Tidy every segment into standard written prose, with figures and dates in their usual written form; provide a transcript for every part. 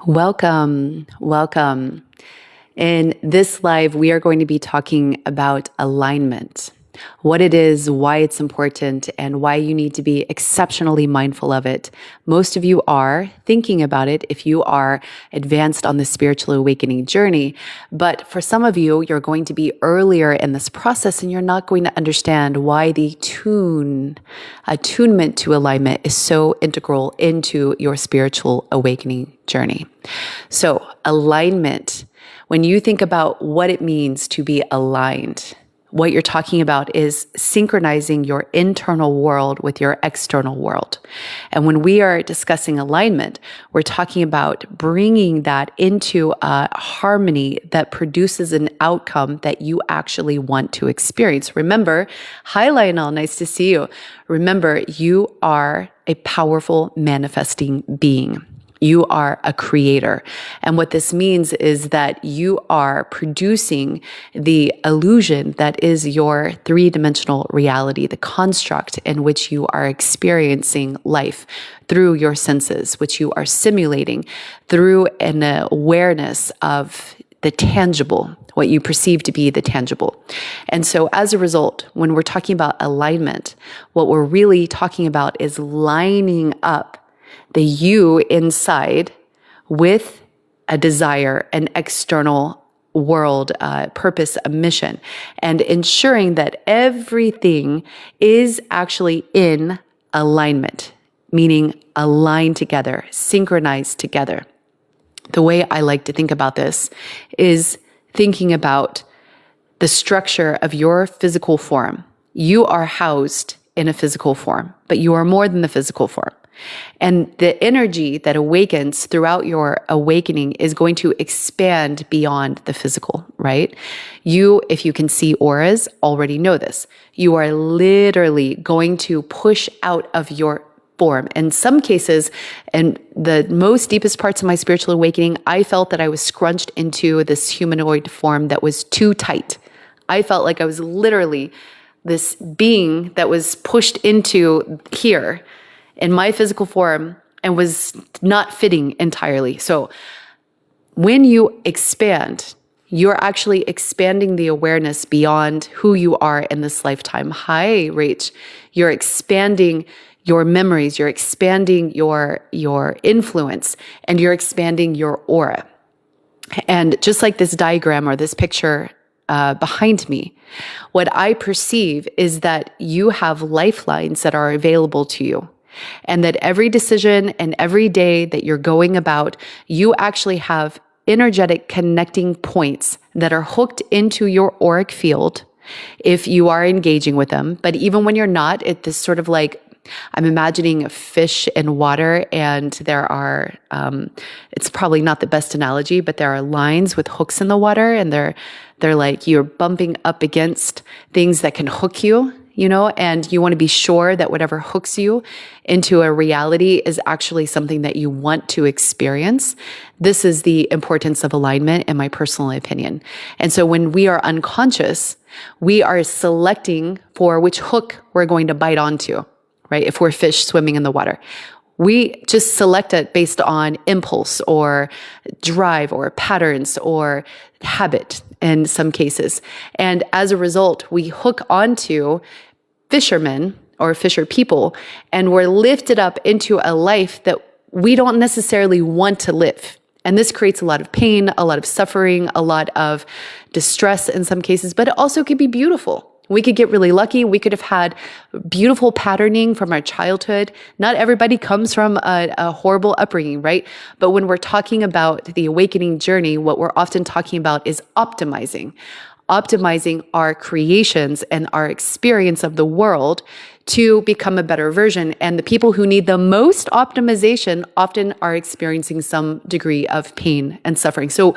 Welcome, welcome. In this live, we are going to be talking about alignment, what it is, why it's important, and why you need to be exceptionally mindful of it. Most of you are thinking about it if you are advanced on the spiritual awakening journey. But for some of you, you're going to be earlier in this process and you're not going to understand why the attunement to alignment is so integral into your spiritual awakening journey. So alignment, when you think about what it means to be aligned, what you're talking about is synchronizing your internal world with your external world. And when we are discussing alignment, we're talking about bringing that into a harmony that produces an outcome that you actually want to experience. Remember, hi Lionel, nice to see you. Remember, you are a powerful manifesting being. You are a creator. And what this means is that you are producing the illusion that is your three-dimensional reality, the construct in which you are experiencing life through your senses, which you are simulating through an awareness of the tangible, what you perceive to be the tangible. And so as a result, when we're talking about alignment, what we're really talking about is lining up the you inside with a desire, an external world, purpose, a mission, and ensuring that everything is actually in alignment, meaning aligned together, synchronized together. The way I like to think about this is thinking about the structure of your physical form. You are housed in a physical form, but you are more than the physical form. And the energy that awakens throughout your awakening is going to expand beyond the physical, right? You, if you can see auras, already know this. You are literally going to push out of your form. In some cases, in the most deepest parts of my spiritual awakening, I felt that I was scrunched into this humanoid form that was too tight. I felt like I was literally this being that was pushed into here in my physical form and was not fitting entirely. So when you expand, you're actually expanding the awareness beyond who you are in this lifetime. Hi, Rach. You're expanding your memories, you're expanding your influence, and you're expanding your aura. And just like this diagram or this picture behind me, what I perceive is that you have lifelines that are available to you. And that every decision and every day that you're going about, you actually have energetic connecting points that are hooked into your auric field if you are engaging with them. But even when you're not, it's this sort of like, I'm imagining a fish in water and there are, it's probably not the best analogy, but there are lines with hooks in the water and they're like you're bumping up against things that can hook you. And you want to be sure that whatever hooks you into a reality is actually something that you want to experience. This is the importance of alignment, in my personal opinion. And so when we are unconscious, we are selecting for which hook we're going to bite onto, right? If we're fish swimming in the water. We just select it based on impulse or drive or patterns or habit in some cases. And as a result, we hook onto fishermen or fisher people, and we're lifted up into a life that we don't necessarily want to live. And this creates a lot of pain, a lot of suffering, a lot of distress in some cases, but it also could be beautiful. We could get really lucky. We could have had beautiful patterning from our childhood. Not everybody comes from a horrible upbringing, right? But when we're talking about the awakening journey, what we're often talking about is optimizing our creations and our experience of the world to become a better version. And the people who need the most optimization often are experiencing some degree of pain and suffering. So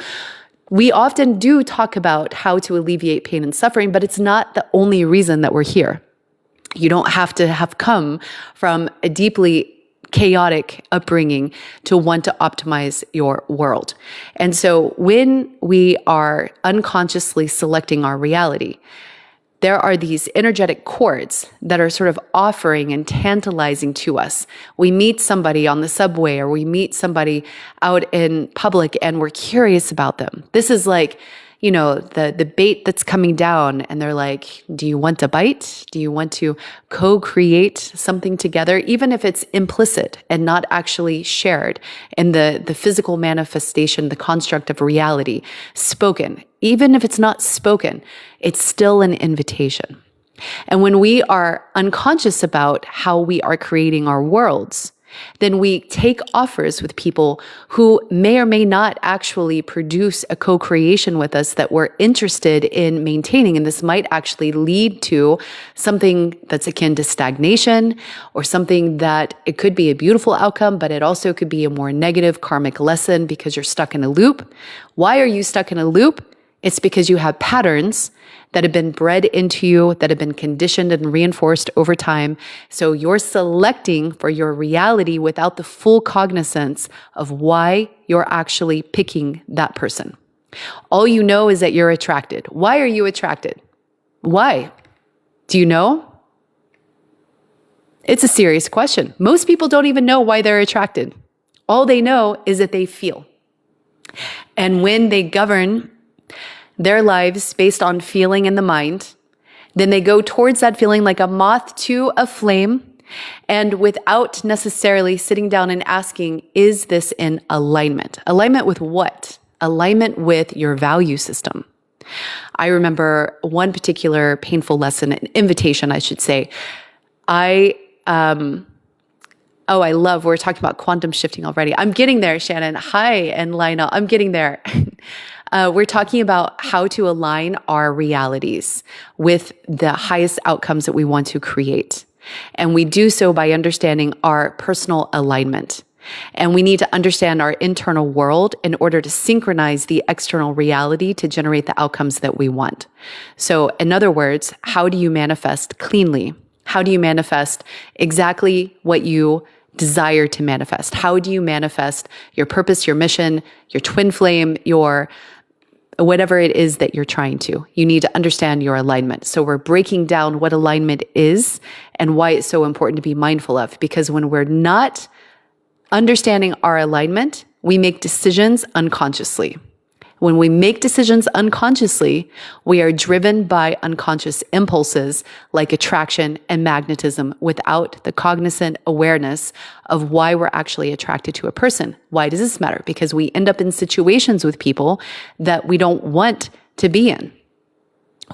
we often do talk about how to alleviate pain and suffering, but it's not the only reason that we're here. You don't have to have come from a deeply chaotic upbringing to want to optimize your world. And so when we are unconsciously selecting our reality, there are these energetic chords that are sort of offering and tantalizing to us. We meet somebody on the subway, or we meet somebody out in public, and we're curious about them. This is like, the bait that's coming down, and they're like, do you want to bite? Do you want to co-create something together? Even if it's implicit and not actually shared in the physical manifestation, the construct of reality, spoken. Even if it's not spoken, it's still an invitation. And when we are unconscious about how we are creating our worlds, then we take offers with people who may or may not actually produce a co-creation with us that we're interested in maintaining. And this might actually lead to something that's akin to stagnation, or something that it could be a beautiful outcome, but it also could be a more negative karmic lesson because you're stuck in a loop. Why are you stuck in a loop? It's because you have patterns that have been bred into you, that have been conditioned and reinforced over time. So you're selecting for your reality without the full cognizance of why you're actually picking that person. All you know is that you're attracted. Why are you attracted? Why? Do you know? It's a serious question. Most people don't even know why they're attracted. All they know is that they feel. And when they govern their lives based on feeling in the mind, then they go towards that feeling like a moth to a flame, and without necessarily sitting down and asking, is this in alignment? Alignment with what? Alignment with your value system. I remember one particular painful lesson, an invitation, I should say. We're talking about quantum shifting already. I'm getting there, Shannon. Hi, and Lionel, I'm getting there. We're talking about how to align our realities with the highest outcomes that we want to create. And we do so by understanding our personal alignment. And we need to understand our internal world in order to synchronize the external reality to generate the outcomes that we want. So in other words, how do you manifest cleanly? How do you manifest exactly what you desire to manifest? How do you manifest your purpose, your mission, your twin flame, your whatever it is that you're trying to? You need to understand your alignment. So we're breaking down what alignment is and why it's so important to be mindful of. Because when we're not understanding our alignment, we make decisions unconsciously. When we make decisions unconsciously, we are driven by unconscious impulses like attraction and magnetism without the cognizant awareness of why we're actually attracted to a person. Why does this matter? Because we end up in situations with people that we don't want to be in.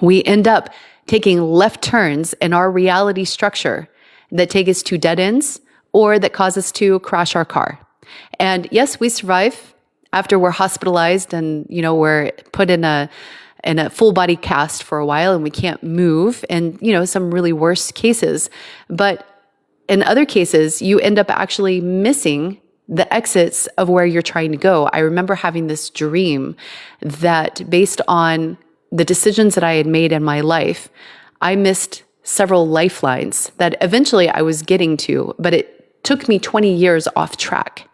We end up taking left turns in our reality structure that take us to dead ends or that cause us to crash our car. And yes, we survive after we're hospitalized and, we're put in a full body cast for a while and we can't move, and, some really worse cases. But in other cases, you end up actually missing the exits of where you're trying to go. I remember having this dream that based on the decisions that I had made in my life, I missed several lifelines that eventually I was getting to, but it took me 20 years off track.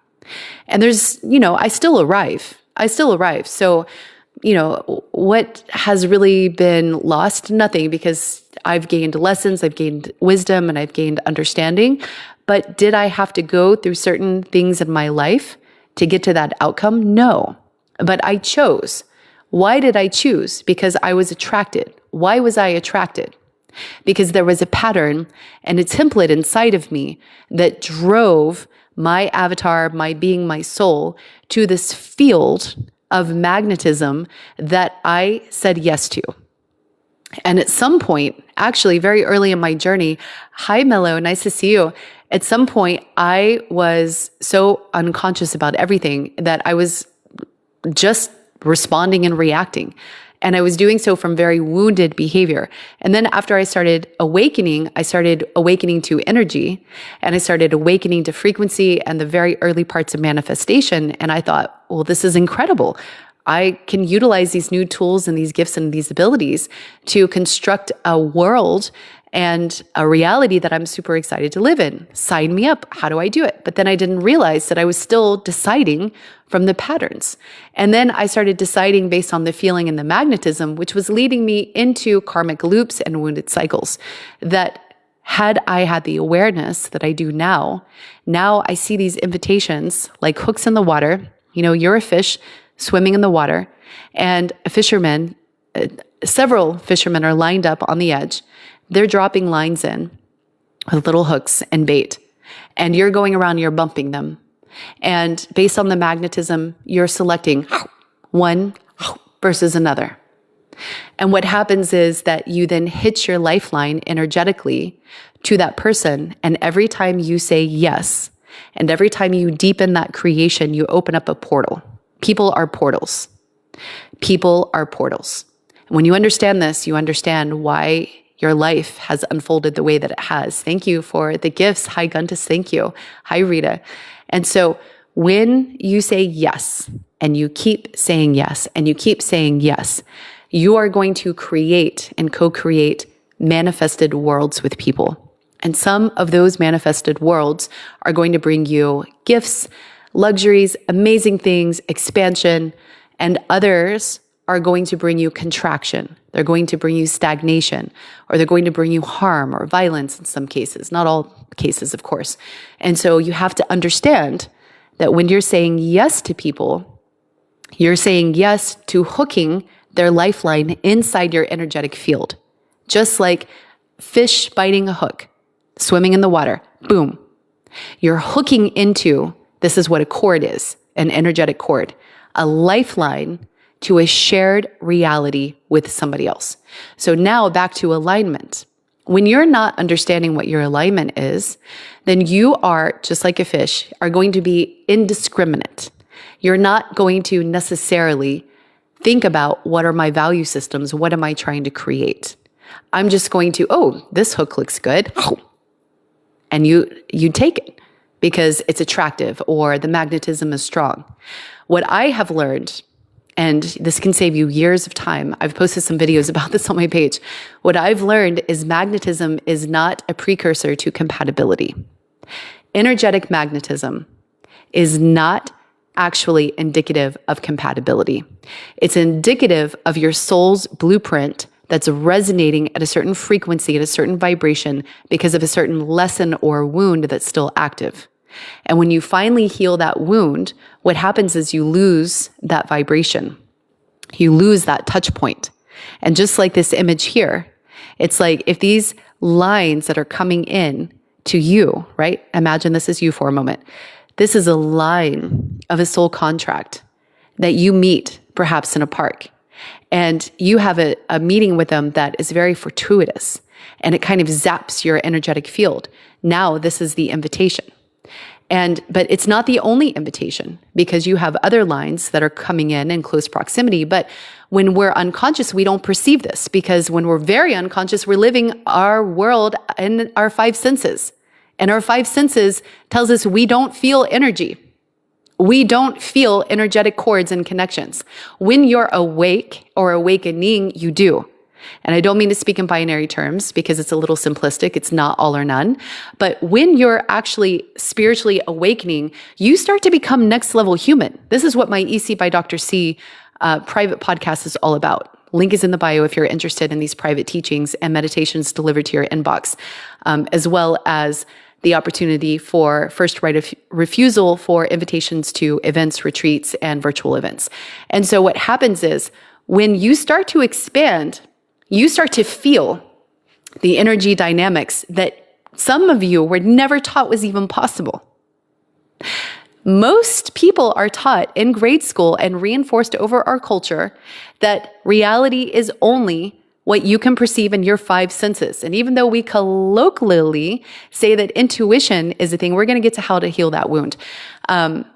And there's, I still arrive. So, what has really been lost? Nothing, because I've gained lessons, I've gained wisdom, and I've gained understanding. But did I have to go through certain things in my life to get to that outcome? No. But I chose. Why did I choose? Because I was attracted. Why was I attracted? Because there was a pattern and a template inside of me that drove my avatar, my being, my soul, to this field of magnetism that I said yes to. And at some point, actually very early in my journey, hi Mello, nice to see you. At some point, I was so unconscious about everything that I was just responding and reacting. And I was doing so from very wounded behavior. And then after I started awakening to energy, and I started awakening to frequency and the very early parts of manifestation. And I thought, well, this is incredible. I can utilize these new tools and these gifts and these abilities to construct a world and a reality that I'm super excited to live in. Sign me up. How do I do it? But then I didn't realize that I was still deciding from the patterns. And then I started deciding based on the feeling and the magnetism, which was leading me into karmic loops and wounded cycles. That had I had the awareness that I do now I see these invitations like hooks in the water. You're a fish swimming in the water, and a fisherman, several fishermen are lined up on the edge. They're dropping lines in with little hooks and bait, and you're going around, you're bumping them. And based on the magnetism, you're selecting one versus another. And what happens is that you then hitch your lifeline energetically to that person. And every time you say yes, and every time you deepen that creation, you open up a portal. People are portals. People are portals. And when you understand this, you understand why your life has unfolded the way that it has. Thank you for the gifts. Hi, Guntus. Thank you. Hi, Rita. And so when you say yes, and you keep saying yes, and you keep saying yes, you are going to create and co-create manifested worlds with people. And some of those manifested worlds are going to bring you gifts, luxuries, amazing things, expansion, and others are going to bring you contraction. They're going to bring you stagnation, or they're going to bring you harm or violence in some cases, not all cases, of course. And so you have to understand that when you're saying yes to people, you're saying yes to hooking their lifeline inside your energetic field. Just like fish biting a hook, swimming in the water, boom. You're hooking into, this is what a cord is, an energetic cord, a lifeline to a shared reality with somebody else. So now back to alignment. When you're not understanding what your alignment is, then you are, just like a fish, are going to be indiscriminate. You're not going to necessarily think about what are my value systems, what am I trying to create? I'm just going to, oh, this hook looks good. And you take it because it's attractive or the magnetism is strong. What I have learned, and this can save you years of time. I've posted some videos about this on my page. What I've learned is magnetism is not a precursor to compatibility. Energetic magnetism is not actually indicative of compatibility. It's indicative of your soul's blueprint that's resonating at a certain frequency, at a certain vibration, because of a certain lesson or wound that's still active. And when you finally heal that wound, what happens is you lose that vibration. You lose that touch point. And just like this image here, it's like if these lines that are coming in to you, right? Imagine this is you for a moment. This is a line of a soul contract that you meet perhaps in a park. And you have a meeting with them that is very fortuitous, and it kind of zaps your energetic field. Now this is the invitation. But it's not the only invitation, because you have other lines that are coming in close proximity. But when we're unconscious, we don't perceive this, because when we're very unconscious, we're living our world in our five senses. And our five senses tells us we don't feel energy. We don't feel energetic cords and connections. When you're awake or awakening, you do. And I don't mean to speak in binary terms because it's a little simplistic. It's not all or none. But when you're actually spiritually awakening, you start to become next level human. This is what my EC by Dr. C private podcast is all about. Link is in the bio if you're interested in these private teachings and meditations delivered to your inbox, as well as the opportunity for first right of refusal for invitations to events, retreats, and virtual events. And so what happens is when you start to expand, you start to feel the energy dynamics that some of you were never taught was even possible. Most people are taught in grade school and reinforced over our culture that reality is only what you can perceive in your five senses. And even though we colloquially say that intuition is a thing, we're going to get to how to heal that wound.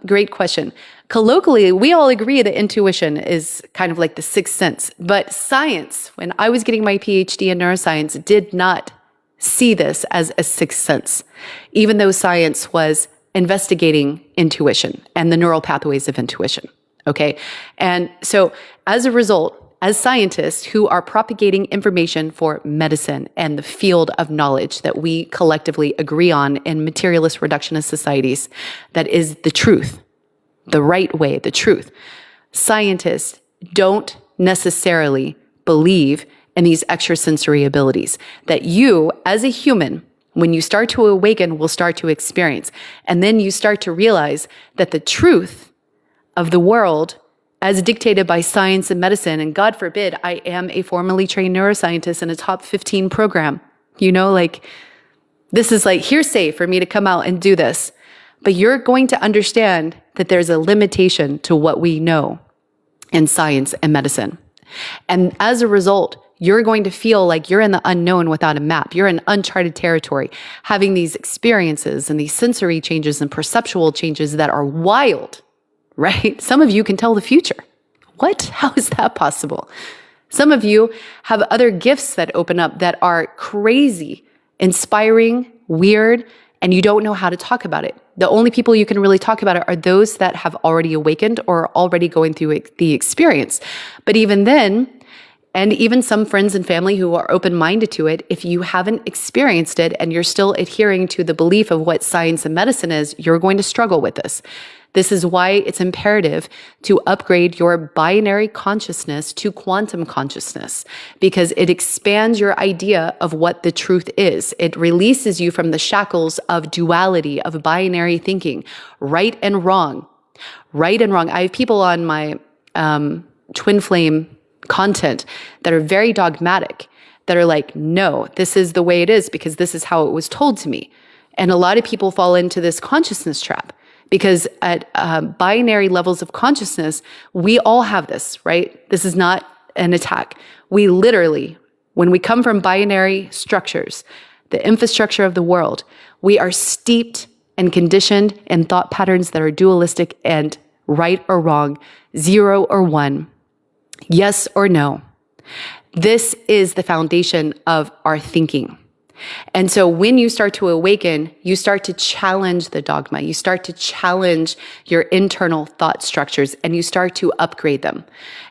Great question. Colloquially, we all agree that intuition is kind of like the sixth sense. But science, when I was getting my PhD in neuroscience, did not see this as a sixth sense, even though science was investigating intuition and the neural pathways of intuition. Okay. And so as a result, as scientists who are propagating information for medicine and the field of knowledge that we collectively agree on in materialist reductionist societies, that is the truth, the right way, the truth. Scientists don't necessarily believe in these extrasensory abilities that you, as a human, when you start to awaken, will start to experience. And then you start to realize that the truth of the world, as dictated by science and medicine, and God forbid, I am a formally trained neuroscientist in a top 15 program. This is like hearsay for me to come out and do this. But you're going to understand that there's a limitation to what we know in science and medicine. And as a result, you're going to feel like you're in the unknown without a map. You're in uncharted territory, having these experiences and these sensory changes and perceptual changes that are wild, right? Some of you can tell the future. What? How is that possible? Some of you have other gifts that open up that are crazy, inspiring, weird, and you don't know how to talk about it. The only people you can really talk about it are those that have already awakened or are already going through the experience. But even then, and even some friends and family who are open-minded to it, if you haven't experienced it and you're still adhering to the belief of what science and medicine is, you're going to struggle with this. This is why it's imperative to upgrade your binary consciousness to quantum consciousness, because it expands your idea of what the truth is. It releases you from the shackles of duality, of binary thinking, right and wrong. Right and wrong. I have people on my twin flame content that are very dogmatic, that are like, no, this is the way it is because this is how it was told to me. And a lot of people fall into this consciousness trap because at binary levels of consciousness, we all have this, right? This is not an attack. We literally, when we come from binary structures, the infrastructure of the world, we are steeped and conditioned in thought patterns that are dualistic and right or wrong, 0 or 1. Yes or no. This is the foundation of our thinking. And so when you start to awaken, you start to challenge the dogma. You start to challenge your internal thought structures and you start to upgrade them.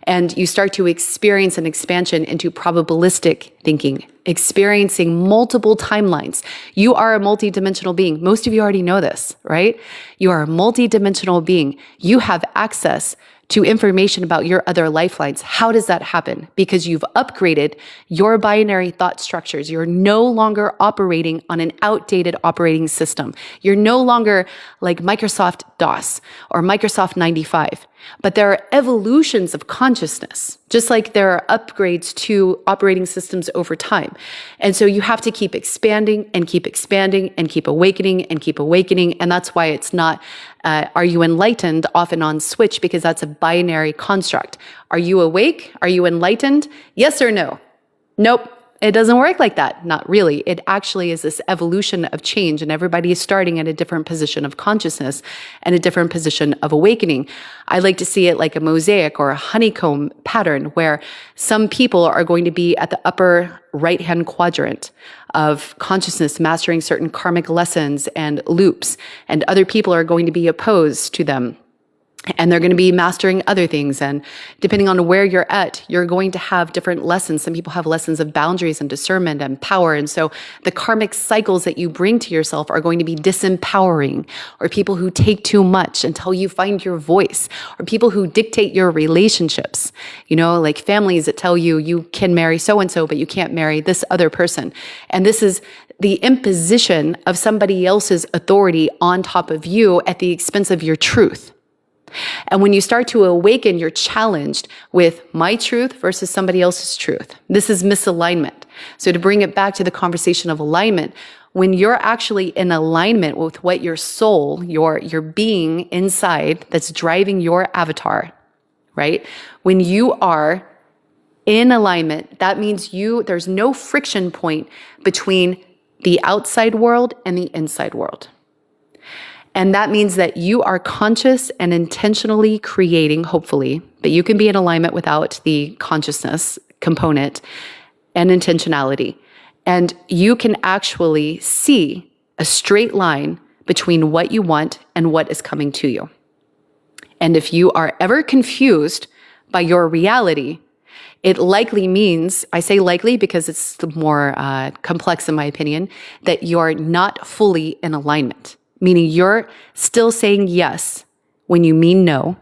And you start to experience an expansion into probabilistic thinking, experiencing multiple timelines. You are a multidimensional being. Most of you already know this, right? You are a multidimensional being. You have access to information about your other lifelines. How does that happen? Because you've upgraded your binary thought structures. You're no longer operating on an outdated operating system. You're no longer like Microsoft DOS or Microsoft 95. But there are evolutions of consciousness, just like there are upgrades to operating systems over time. And so you have to keep expanding and keep expanding and keep awakening and keep awakening. And that's why it's not, are you enlightened off and on switch, because that's a binary construct. Are you awake? Are you enlightened? Yes or no? Nope. It doesn't work like that. Not really. It actually is this evolution of change, and everybody is starting at a different position of consciousness and a different position of awakening. I like to see it like a mosaic or a honeycomb pattern where some people are going to be at the upper right-hand quadrant of consciousness, mastering certain karmic lessons and loops, and other people are going to be opposed to them. And they're going to be mastering other things. And depending on where you're at, you're going to have different lessons. Some people have lessons of boundaries and discernment and power. And so the karmic cycles that you bring to yourself are going to be disempowering, or people who take too much until you find your voice, or people who dictate your relationships, like families that tell you you can marry so-and-so, but you can't marry this other person. And this is the imposition of somebody else's authority on top of you at the expense of your truth. And when you start to awaken, you're challenged with my truth versus somebody else's truth. This is misalignment. So to bring it back to the conversation of alignment, when you're actually in alignment with what your soul, your being inside that's driving your avatar, right? When you are in alignment, that means there's no friction point between the outside world and the inside world. And that means that you are conscious and intentionally creating, hopefully, but you can be in alignment without the consciousness component and intentionality. And you can actually see a straight line between what you want and what is coming to you. And if you are ever confused by your reality, It likely means, I say likely because it's more complex in my opinion, that you're not fully in alignment, meaning you're still saying yes when you mean no.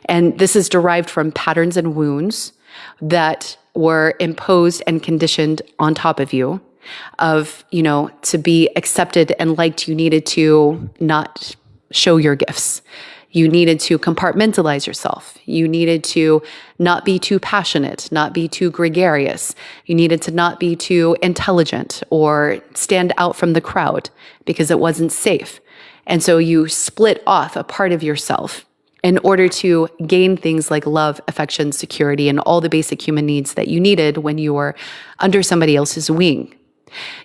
And this is derived from patterns and wounds that were imposed and conditioned on top of you of, to be accepted and liked, you needed to not show your gifts. You needed to compartmentalize yourself. You needed to not be too passionate, not be too gregarious. You needed to not be too intelligent or stand out from the crowd because it wasn't safe. And so you split off a part of yourself in order to gain things like love, affection, security, and all the basic human needs that you needed when you were under somebody else's wing.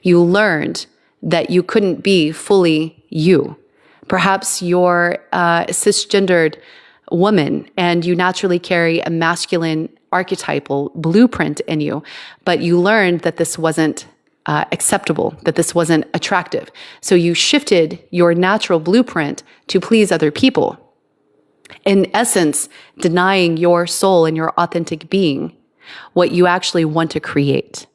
You learned that you couldn't be fully you. Perhaps you're a cisgendered woman and you naturally carry a masculine archetypal blueprint in you, but you learned that this wasn't acceptable, that this wasn't attractive. So you shifted your natural blueprint to please other people. In essence, denying your soul and your authentic being, what you actually want to create.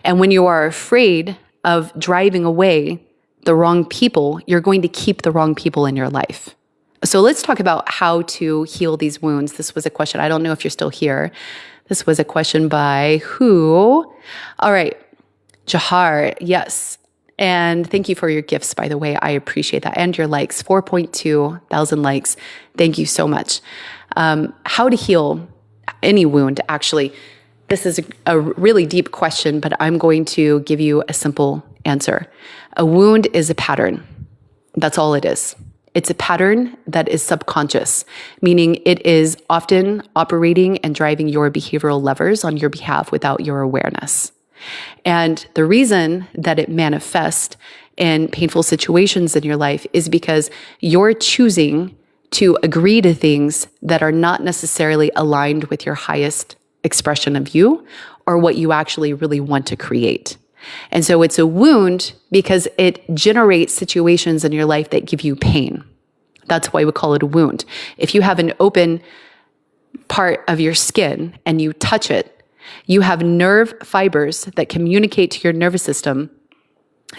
And when you are afraid of driving away the wrong people, you're going to keep the wrong people in your life. So let's talk about how to heal these wounds. This was a question. I don't know if you're still here. This was a question by who? All right. Jahar. Yes. And thank you for your gifts, by the way. I appreciate that. And your likes, 4.2 thousand likes. Thank you so much. How to heal any wound, actually. This is a really deep question, but I'm going to give you a simple answer. A wound is a pattern. That's all it is. It's a pattern that is subconscious, meaning it is often operating and driving your behavioral levers on your behalf without your awareness. And the reason that it manifests in painful situations in your life is because you're choosing to agree to things that are not necessarily aligned with your highest expression of you or what you actually really want to create. And so it's a wound because it generates situations in your life that give you pain. That's why we call it a wound. If you have an open part of your skin and you touch it, you have nerve fibers that communicate to your nervous system.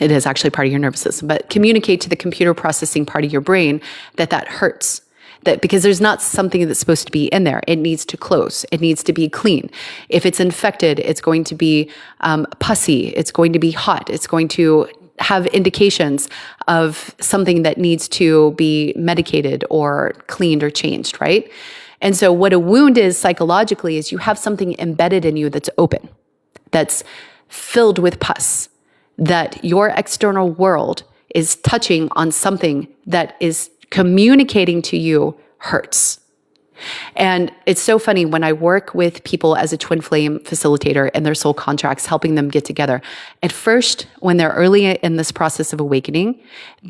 It is actually part of your nervous system, but communicate to the computer processing part of your brain that hurts. That because there's not something that's supposed to be in there. It needs to close. It needs to be clean. If it's infected, it's going to be pussy. It's going to be hot. It's going to have indications of something that needs to be medicated or cleaned or changed, right? And so what a wound is psychologically is you have something embedded in you that's open, that's filled with pus, that your external world is touching on something that is communicating to you hurts. And it's so funny when I work with people as a twin flame facilitator and their soul contracts, helping them get together. At first, when they're early in this process of awakening,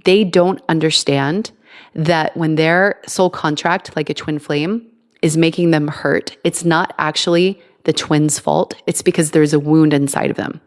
they don't understand that when their soul contract, like a twin flame, is making them hurt, it's not actually the twin's fault. It's because there's a wound inside of them.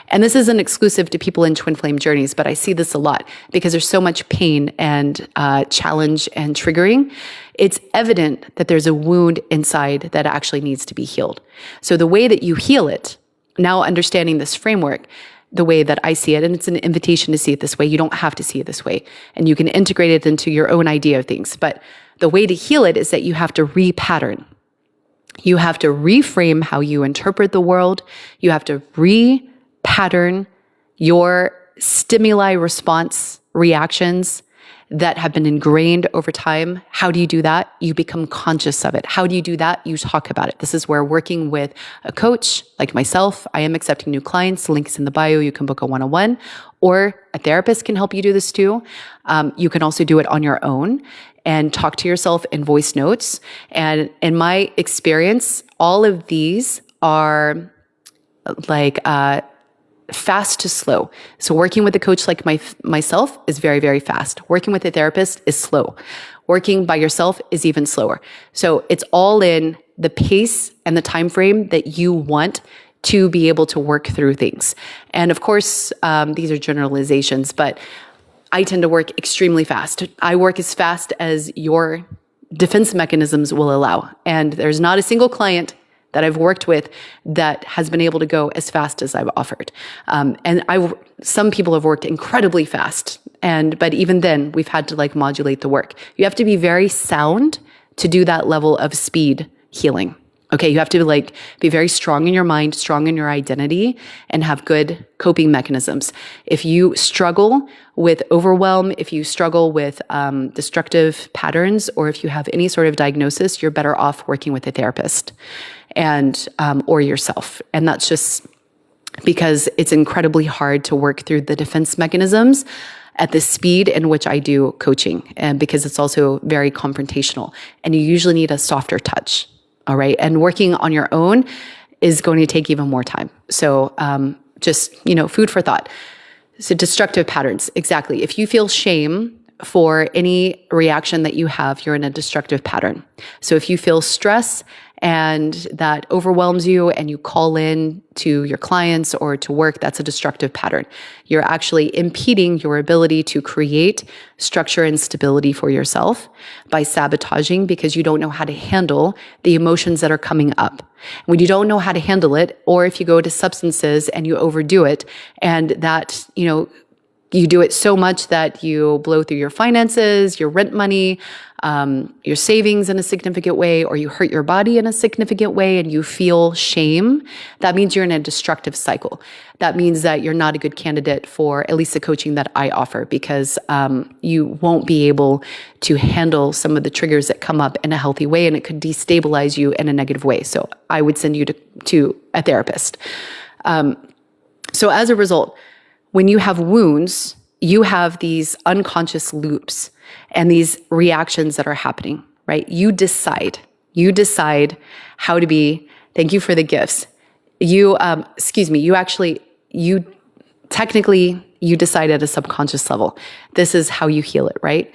And this isn't exclusive to people in twin flame journeys, but I see this a lot because there's so much pain and challenge and triggering. It's evident that there's a wound inside that actually needs to be healed. So the way that you heal it, now understanding this framework, the way that I see it, and it's an invitation to see it this way. You don't have to see it this way. And you can integrate it into your own idea of things. But the way to heal it is that you have to repattern. You have to reframe how you interpret the world. You have to repattern your stimuli response reactions that have been ingrained over time. How do you do that? You become conscious of it. How do you do that? You talk about it. This is where working with a coach like myself, I am accepting new clients. The link is in the bio. You can book a one-on-one, or a therapist can help you do this too. You can also do it on your own and talk to yourself in voice notes. And in my experience, all of these are like fast to slow. So working with a coach like myself is very, very fast. Working with a therapist is slow. Working by yourself is even slower. So it's all in the pace and the time frame that you want to be able to work through things. And of course, these are generalizations, but I tend to work extremely fast. I work as fast as your defense mechanisms will allow. And there's not a single client that I've worked with that has been able to go as fast as I've offered. Some people have worked incredibly fast, but even then we've had to like modulate the work. You have to be very sound to do that level of speed healing. Okay, you have to like be very strong in your mind, strong in your identity, and have good coping mechanisms. If you struggle with overwhelm, if you struggle with destructive patterns, or if you have any sort of diagnosis, you're better off working with a therapist and or yourself. And that's just because it's incredibly hard to work through the defense mechanisms at the speed in which I do coaching, and because it's also very confrontational, and you usually need a softer touch. All right. And working on your own is going to take even more time. So just, food for thought. So destructive patterns. Exactly. If you feel shame for any reaction that you have, you're in a destructive pattern. So if you feel stress and that overwhelms you and you call in to your clients or to work, that's a destructive pattern. You're actually impeding your ability to create structure and stability for yourself by sabotaging, because you don't know how to handle the emotions that are coming up. When you don't know how to handle it, or if you go to substances and you overdo it, and that, you do it so much that you blow through your finances, your rent money, your savings in a significant way, or you hurt your body in a significant way and you feel shame, that means you're in a destructive cycle. That means that you're not a good candidate for at least the coaching that I offer, because you won't be able to handle some of the triggers that come up in a healthy way, and it could destabilize you in a negative way. So I would send you to a therapist. So as a result, when you have wounds, you have these unconscious loops and these reactions that are happening, right? You decide how to be. Thank you for the gifts. You decide at a subconscious level. This is how you heal it, right?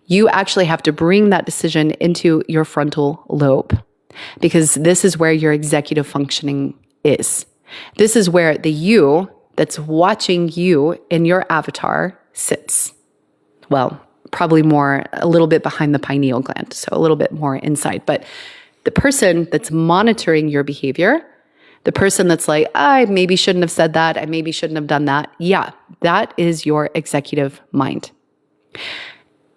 You actually have to bring that decision into your frontal lobe, because this is where your executive functioning is. This is where the you that's watching you in your avatar sits. Well, probably a little bit behind the pineal gland, so a little bit more inside. But the person that's monitoring your behavior, the person that's like, I maybe shouldn't have said that, I maybe shouldn't have done that. Yeah, that is your executive mind.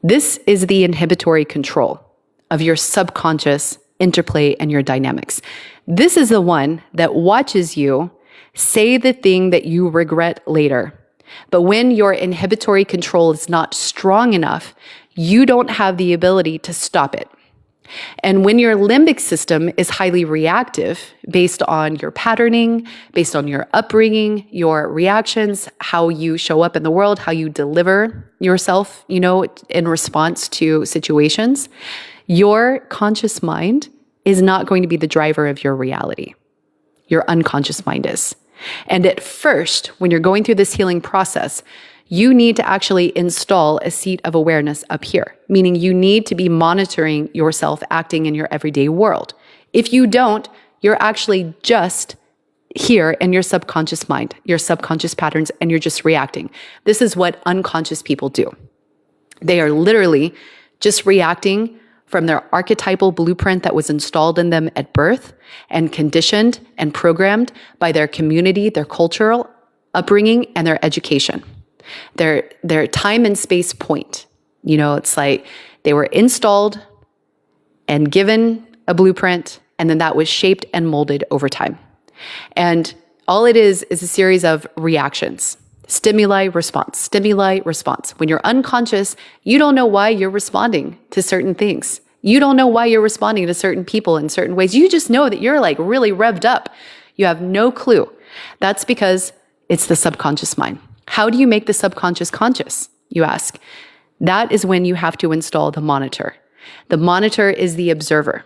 This is the inhibitory control of your subconscious interplay and your dynamics. This is the one that watches you say the thing that you regret later. But when your inhibitory control is not strong enough, you don't have the ability to stop it. And when your limbic system is highly reactive based on your patterning, based on your upbringing, your reactions, how you show up in the world, how you deliver yourself, in response to situations, your conscious mind is not going to be the driver of your reality. Your unconscious mind is. And at first, when you're going through this healing process, you need to actually install a seat of awareness up here, meaning you need to be monitoring yourself acting in your everyday world. If you don't, you're actually just here in your subconscious mind, your subconscious patterns, and you're just reacting. This is what unconscious people do. They are literally just reacting from their archetypal blueprint that was installed in them at birth and conditioned and programmed by their community, their cultural upbringing, and their education. Their time and space point. It's like they were installed and given a blueprint, and then that was shaped and molded over time. And all it is a series of reactions. Stimuli, response. When you're unconscious, you don't know why you're responding to certain things. You don't know why you're responding to certain people in certain ways. You just know that you're like really revved up. You have no clue. That's because it's the subconscious mind. How do you make the subconscious conscious, you ask? That is when you have to install the monitor. The monitor is the observer.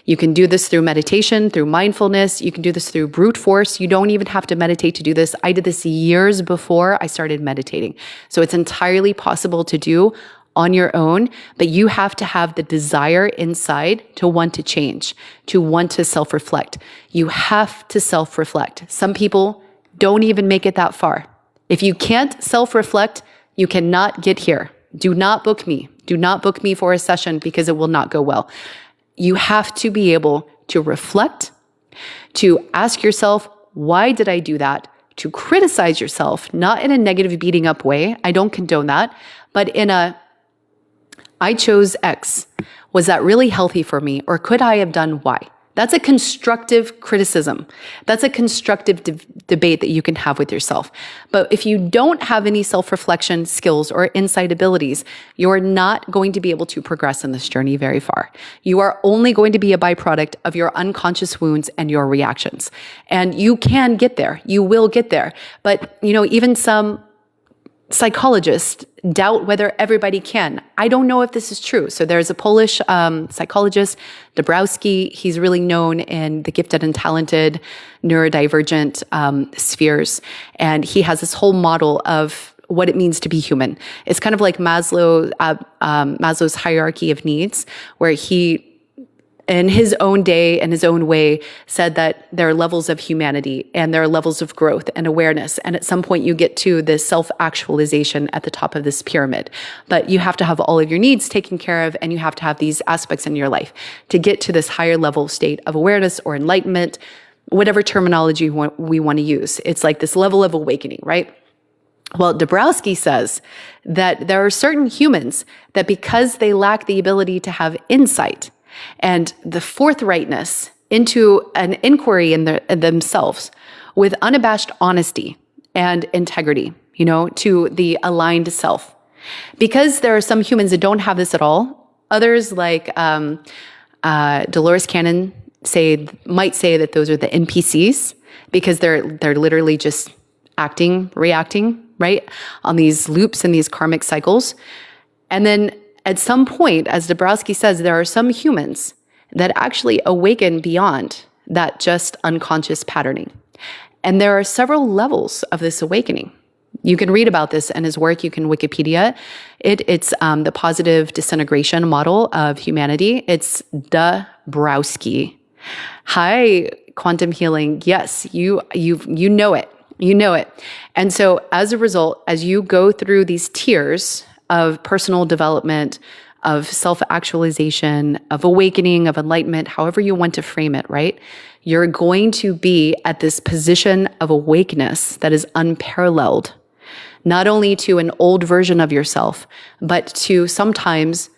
You can do this through meditation, through mindfulness. You can do this through brute force. You don't even have to meditate to do this. I did this years before I started meditating. So it's entirely possible to do on your own, but you have to have the desire inside to want to change, to want to self-reflect. You have to self-reflect. Some people don't even make it that far. If you can't self-reflect, you cannot get here. Do not book me. Do not book me for a session, because it will not go well. You have to be able to reflect, to ask yourself, why did I do that? To criticize yourself, not in a negative beating up way. I don't condone that, but in a, I chose X. Was that really healthy for me? Or could I have done Y? That's a constructive criticism. That's a constructive debate that you can have with yourself. But if you don't have any self-reflection skills or insight abilities, you're not going to be able to progress in this journey very far. You are only going to be a byproduct of your unconscious wounds and your reactions. And you can get there. You will get there. But, even some psychologists doubt whether everybody can. I don't know if this is true. So there's a Polish psychologist, Dabrowski. He's really known in the gifted and talented neurodivergent spheres. And he has this whole model of what it means to be human. It's kind of like Maslow's hierarchy of needs, where he, in his own day and his own way, said that there are levels of humanity and there are levels of growth and awareness. And at some point you get to this self-actualization at the top of this pyramid. But you have to have all of your needs taken care of, and you have to have these aspects in your life to get to this higher level state of awareness or enlightenment, whatever terminology we want to use. It's like this level of awakening, right? Well, Dabrowski says that there are certain humans that, because they lack the ability to have insight and the forthrightness into an inquiry in themselves with unabashed honesty and integrity, to the aligned self. Because there are some humans that don't have this at all, others like Dolores Cannon might say that those are the NPCs, because they're literally just reacting, right, on these loops and these karmic cycles. And then at some point, as Dabrowski says, there are some humans that actually awaken beyond that just unconscious patterning. And there are several levels of this awakening. You can read about this in his work. You can Wikipedia it. It's the positive disintegration model of humanity. It's Dabrowski. Hi, quantum healing. Yes, you know it. You know it. And so as a result, as you go through these tiers of personal development, of self-actualization, of awakening, of enlightenment, however you want to frame it, right? You're going to be at this position of awakeness that is unparalleled, not only to an old version of yourself, but to sometimes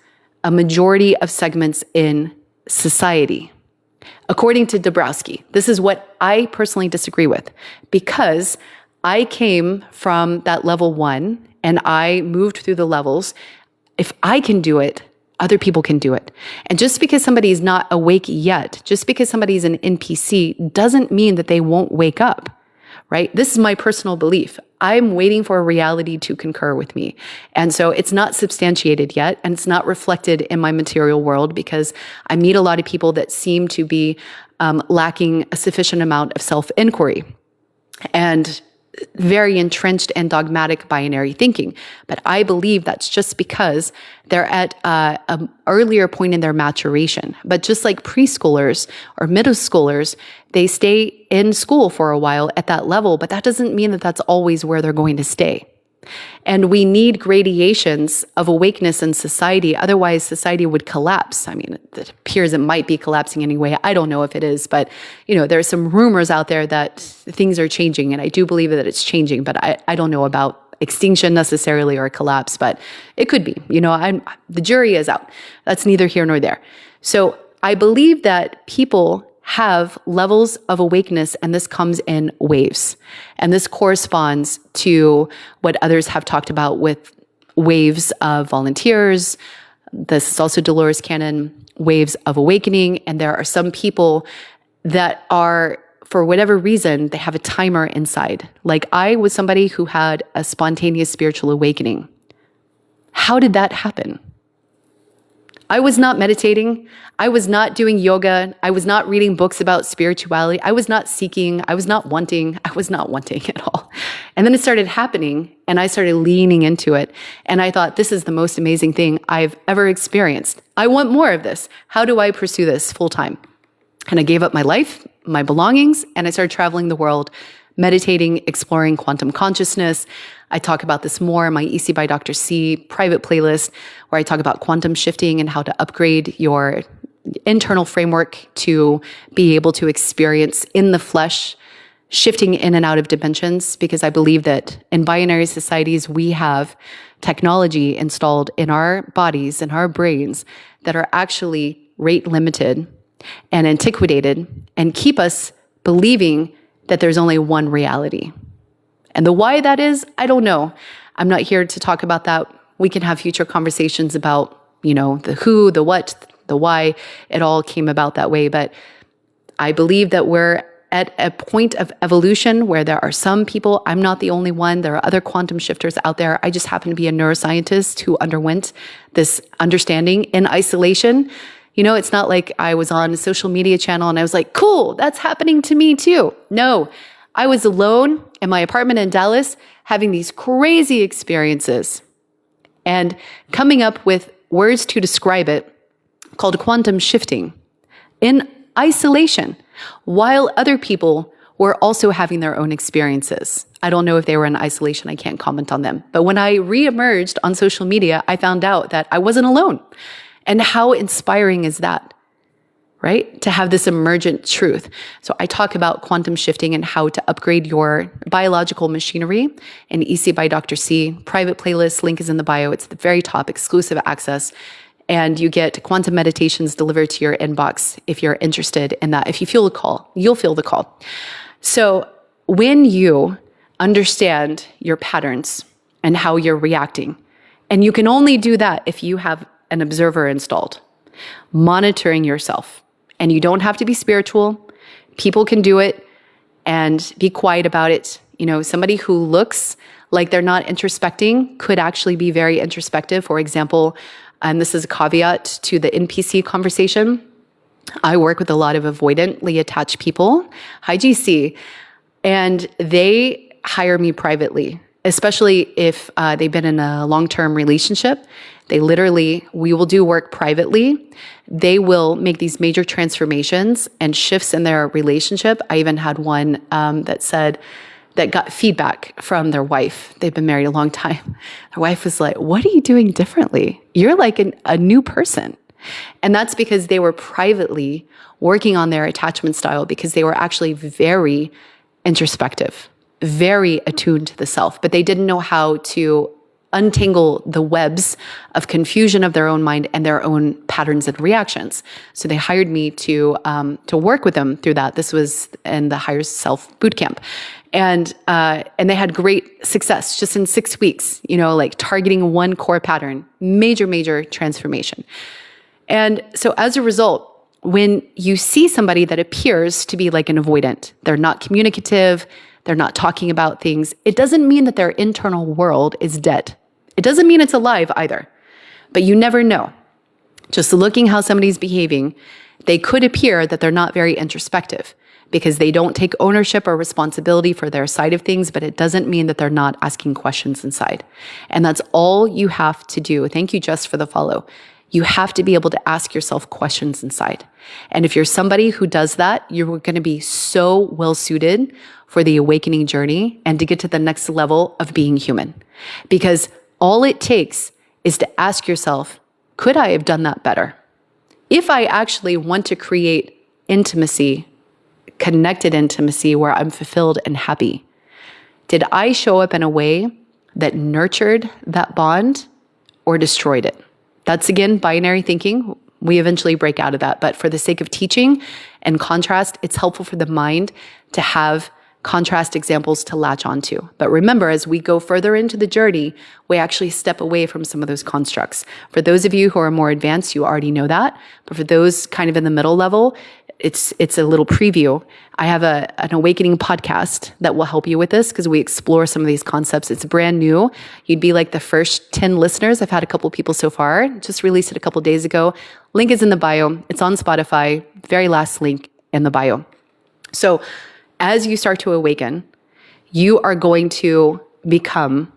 a majority of segments in society. According to Dabrowski, this is what I personally disagree with, because I came from that level 1 and I moved through the levels. If I can do it, other people can do it. And just because somebody is not awake yet, just because somebody is an NPC, doesn't mean that they won't wake up, right? This is my personal belief. I'm waiting for a reality to concur with me. And so it's not substantiated yet, and it's not reflected in my material world, because I meet a lot of people that seem to be lacking a sufficient amount of self-inquiry and very entrenched and dogmatic binary thinking. But I believe that's just because they're at an earlier point in their maturation. But just like preschoolers or middle schoolers, they stay in school for a while at that level, but that doesn't mean that that's always where they're going to stay. And we need gradations of awakeness in society. Otherwise, society would collapse. I mean, it appears it might be collapsing anyway. I don't know if it is, but there are some rumors out there that things are changing, and I do believe that it's changing, but I don't know about extinction necessarily or collapse, but it could be. The jury is out. That's neither here nor there. So I believe that people have levels of awakeness, and this comes in waves. And this corresponds to what others have talked about with waves of volunteers. This is also Dolores Cannon, waves of awakening. And there are some people that are, for whatever reason, they have a timer inside. Like I was somebody who had a spontaneous spiritual awakening. How did that happen? I was not meditating. I was not doing yoga. I was not reading books about spirituality. I was not seeking. I was not wanting. I was not wanting at all. And then it started happening, and I started leaning into it. And I thought, this is the most amazing thing I've ever experienced. I want more of this. How do I pursue this full time? And I gave up my life, my belongings, and I started traveling the world, meditating, exploring quantum consciousness. I talk about this more in my EC by Dr. C private playlist, where I talk about quantum shifting and how to upgrade your internal framework to be able to experience in the flesh, shifting in and out of dimensions, because I believe that in binary societies, we have technology installed in our bodies and our brains that are actually rate limited and antiquated and keep us believing that there's only one reality. And the why that is, I don't know. I'm not here to talk about that. We can have future conversations about, the who, the what, the why it all came about that way. But I believe that we're at a point of evolution where there are some people, I'm not the only one, there are other quantum shifters out there. I just happen to be a neuroscientist who underwent this understanding in isolation. It's not like I was on a social media channel and I was like, cool, that's happening to me too. No, I was alone in my apartment in Dallas having these crazy experiences and coming up with words to describe it called quantum shifting in isolation, while other people were also having their own experiences. I don't know if they were in isolation. I can't comment on them. But when I reemerged on social media, I found out that I wasn't alone. And how inspiring is that, right? To have this emergent truth. So I talk about quantum shifting and how to upgrade your biological machinery in EC by Dr. C. Private playlist, link is in the bio. It's the very top, exclusive access. And you get quantum meditations delivered to your inbox if you're interested in that. If you feel the call, you'll feel the call. So when you understand your patterns and how you're reacting, and you can only do that if you have an observer installed, monitoring yourself. And you don't have to be spiritual. People can do it and be quiet about it. Somebody who looks like they're not introspecting could actually be very introspective. For example, and this is a caveat to the NPC conversation, I work with a lot of avoidantly attached people, high GC, and they hire me privately, especially if they've been in a long-term relationship. We will do work privately. They will make these major transformations and shifts in their relationship. I even had one that got feedback from their wife. They've been married a long time. Their wife was like, "What are you doing differently? You're like a new person." And that's because they were privately working on their attachment style because they were actually very introspective, very attuned to the self, but they didn't know how to untangle the webs of confusion of their own mind and their own patterns and reactions. So they hired me to work with them through that. This was in the Higher Self Bootcamp. And they had great success just in 6 weeks, like targeting one core pattern, major transformation. And so as a result, when you see somebody that appears to be like an avoidant, they're not communicative, they're not talking about things, it doesn't mean that their internal world is dead. It doesn't mean it's alive either, but you never know. Just looking how somebody's behaving, they could appear that they're not very introspective because they don't take ownership or responsibility for their side of things, but it doesn't mean that they're not asking questions inside. And that's all you have to do. Thank you, Just, for the follow. You have to be able to ask yourself questions inside. And if you're somebody who does that, you're going to be so well suited for the awakening journey and to get to the next level of being human. Because all it takes is to ask yourself, could I have done that better? If I actually want to create intimacy, connected intimacy where I'm fulfilled and happy, did I show up in a way that nurtured that bond or destroyed it? That's, again, binary thinking. We eventually break out of that. But for the sake of teaching and contrast, it's helpful for the mind to have contrast examples to latch onto. But remember, as we go further into the journey, we actually step away from some of those constructs. For those of you who are more advanced, you already know that. But for those kind of in the middle level, it's a little preview. I have an awakening podcast that will help you with this because we explore some of these concepts. It's brand new. You'd be like the first 10 listeners. I've had a couple people so far. Just released it a couple days ago. Link is in the bio. It's on Spotify. Very last link in the bio. So as you start to awaken, you are going to become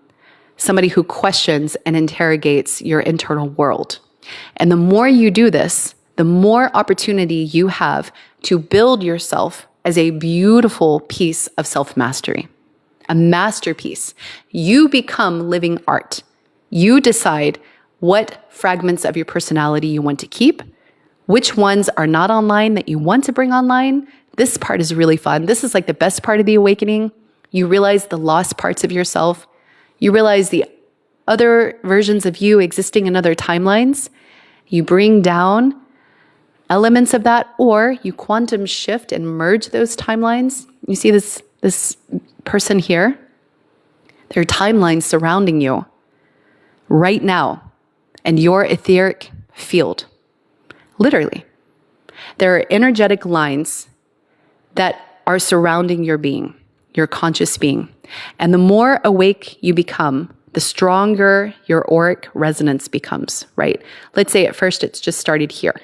somebody who questions and interrogates your internal world. And the more you do this, the more opportunity you have to build yourself as a beautiful piece of self-mastery, a masterpiece. You become living art. You decide what fragments of your personality you want to keep, Which ones are not online that you want to bring online? This part is really fun. This is like the best part of the awakening. You realize the lost parts of yourself. You realize the other versions of you existing in other timelines. You bring down elements of that, or you quantum shift and merge those timelines. You see this person here? There are timelines surrounding you right now and your etheric field. Literally. There are energetic lines that are surrounding your being, your conscious being. And the more awake you become, the stronger your auric resonance becomes, right? Let's say at first it's just started here.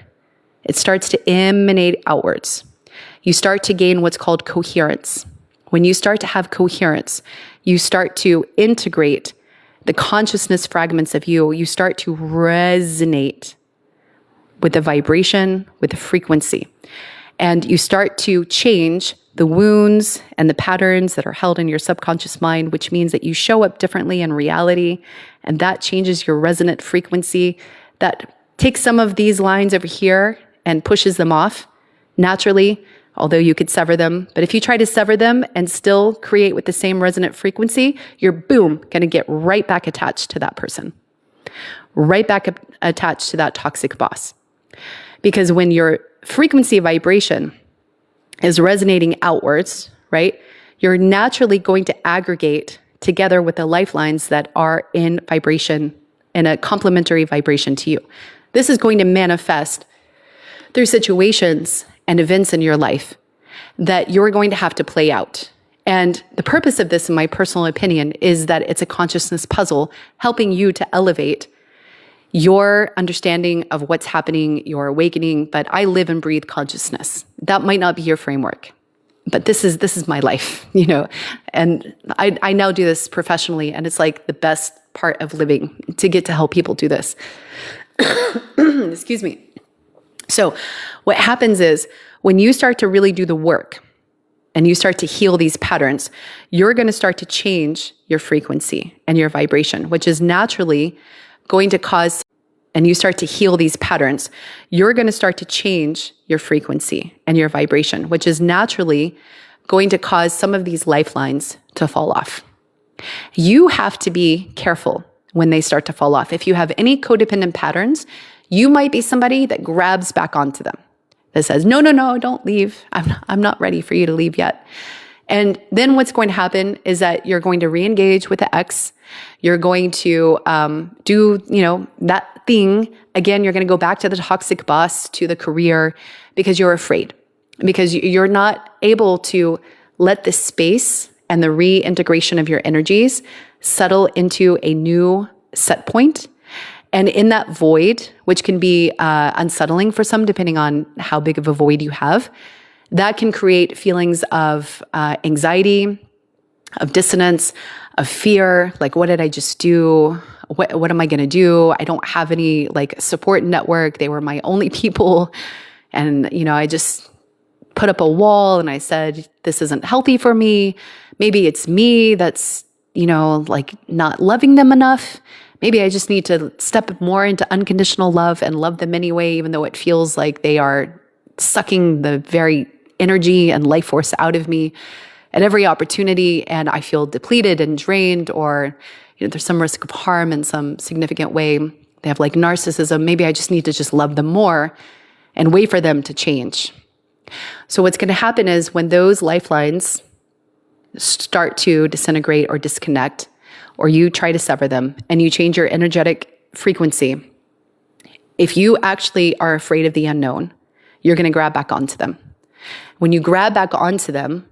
It starts to emanate outwards. You start to gain what's called coherence. When you start to have coherence, you start to integrate the consciousness fragments of you. You start to resonate with the vibration, with the frequency. And you start to change the wounds and the patterns that are held in your subconscious mind, which means that you show up differently in reality, and that changes your resonant frequency. That takes some of these lines over here and pushes them off naturally, although you could sever them. But if you try to sever them and still create with the same resonant frequency, you're, boom, going to get right back attached to that person, right back attached to that toxic boss. Because when your frequency vibration is resonating outwards, right, you're naturally going to aggregate together with the lifelines that are in vibration, in a complementary vibration to you. This is going to manifest through situations and events in your life that you're going to have to play out. And the purpose of this, in my personal opinion, is that it's a consciousness puzzle helping you to elevate your understanding of what's happening, your awakening. But I live and breathe consciousness. That might not be your framework, but this is my life, you know. And I now do this professionally, and it's like the best part of living, to get to help people do this. Excuse me. So what happens is, when you start to really do the work and you start to heal these patterns, you're going to start to change your frequency and your vibration, which is naturally going to cause, and you start to heal these patterns, you're going to start to change your frequency and your vibration, which is naturally going to cause some of these lifelines to fall off. You have to be careful when they start to fall off. If you have any codependent patterns, you might be somebody that grabs back onto them, that says, no, don't leave. I'm not ready for you to leave yet. And then what's going to happen is that you're going to re-engage with the ex. You're going to do, that thing. Again, you're going to go back to the toxic boss, to the career, because you're afraid, because you're not able to let the space and the reintegration of your energies settle into a new set point. And in that void, which can be unsettling for some, depending on how big of a void you have, that can create feelings of anxiety, of dissonance, of fear. Like, what did I just do? What am I going to do? I don't have any support network. They were my only people. And, I just put up a wall and I said, this isn't healthy for me. Maybe it's me that's, not loving them enough. Maybe I just need to step more into unconditional love and love them anyway, even though it feels like they are sucking the very energy and life force out of me at every opportunity, and I feel depleted and drained, or there's some risk of harm in some significant way. They have narcissism. Maybe I just need to just love them more and wait for them to change. So what's going to happen is, when those lifelines start to disintegrate or disconnect, or you try to sever them and you change your energetic frequency, if you actually are afraid of the unknown, you're going to grab back onto them. When you grab back onto them,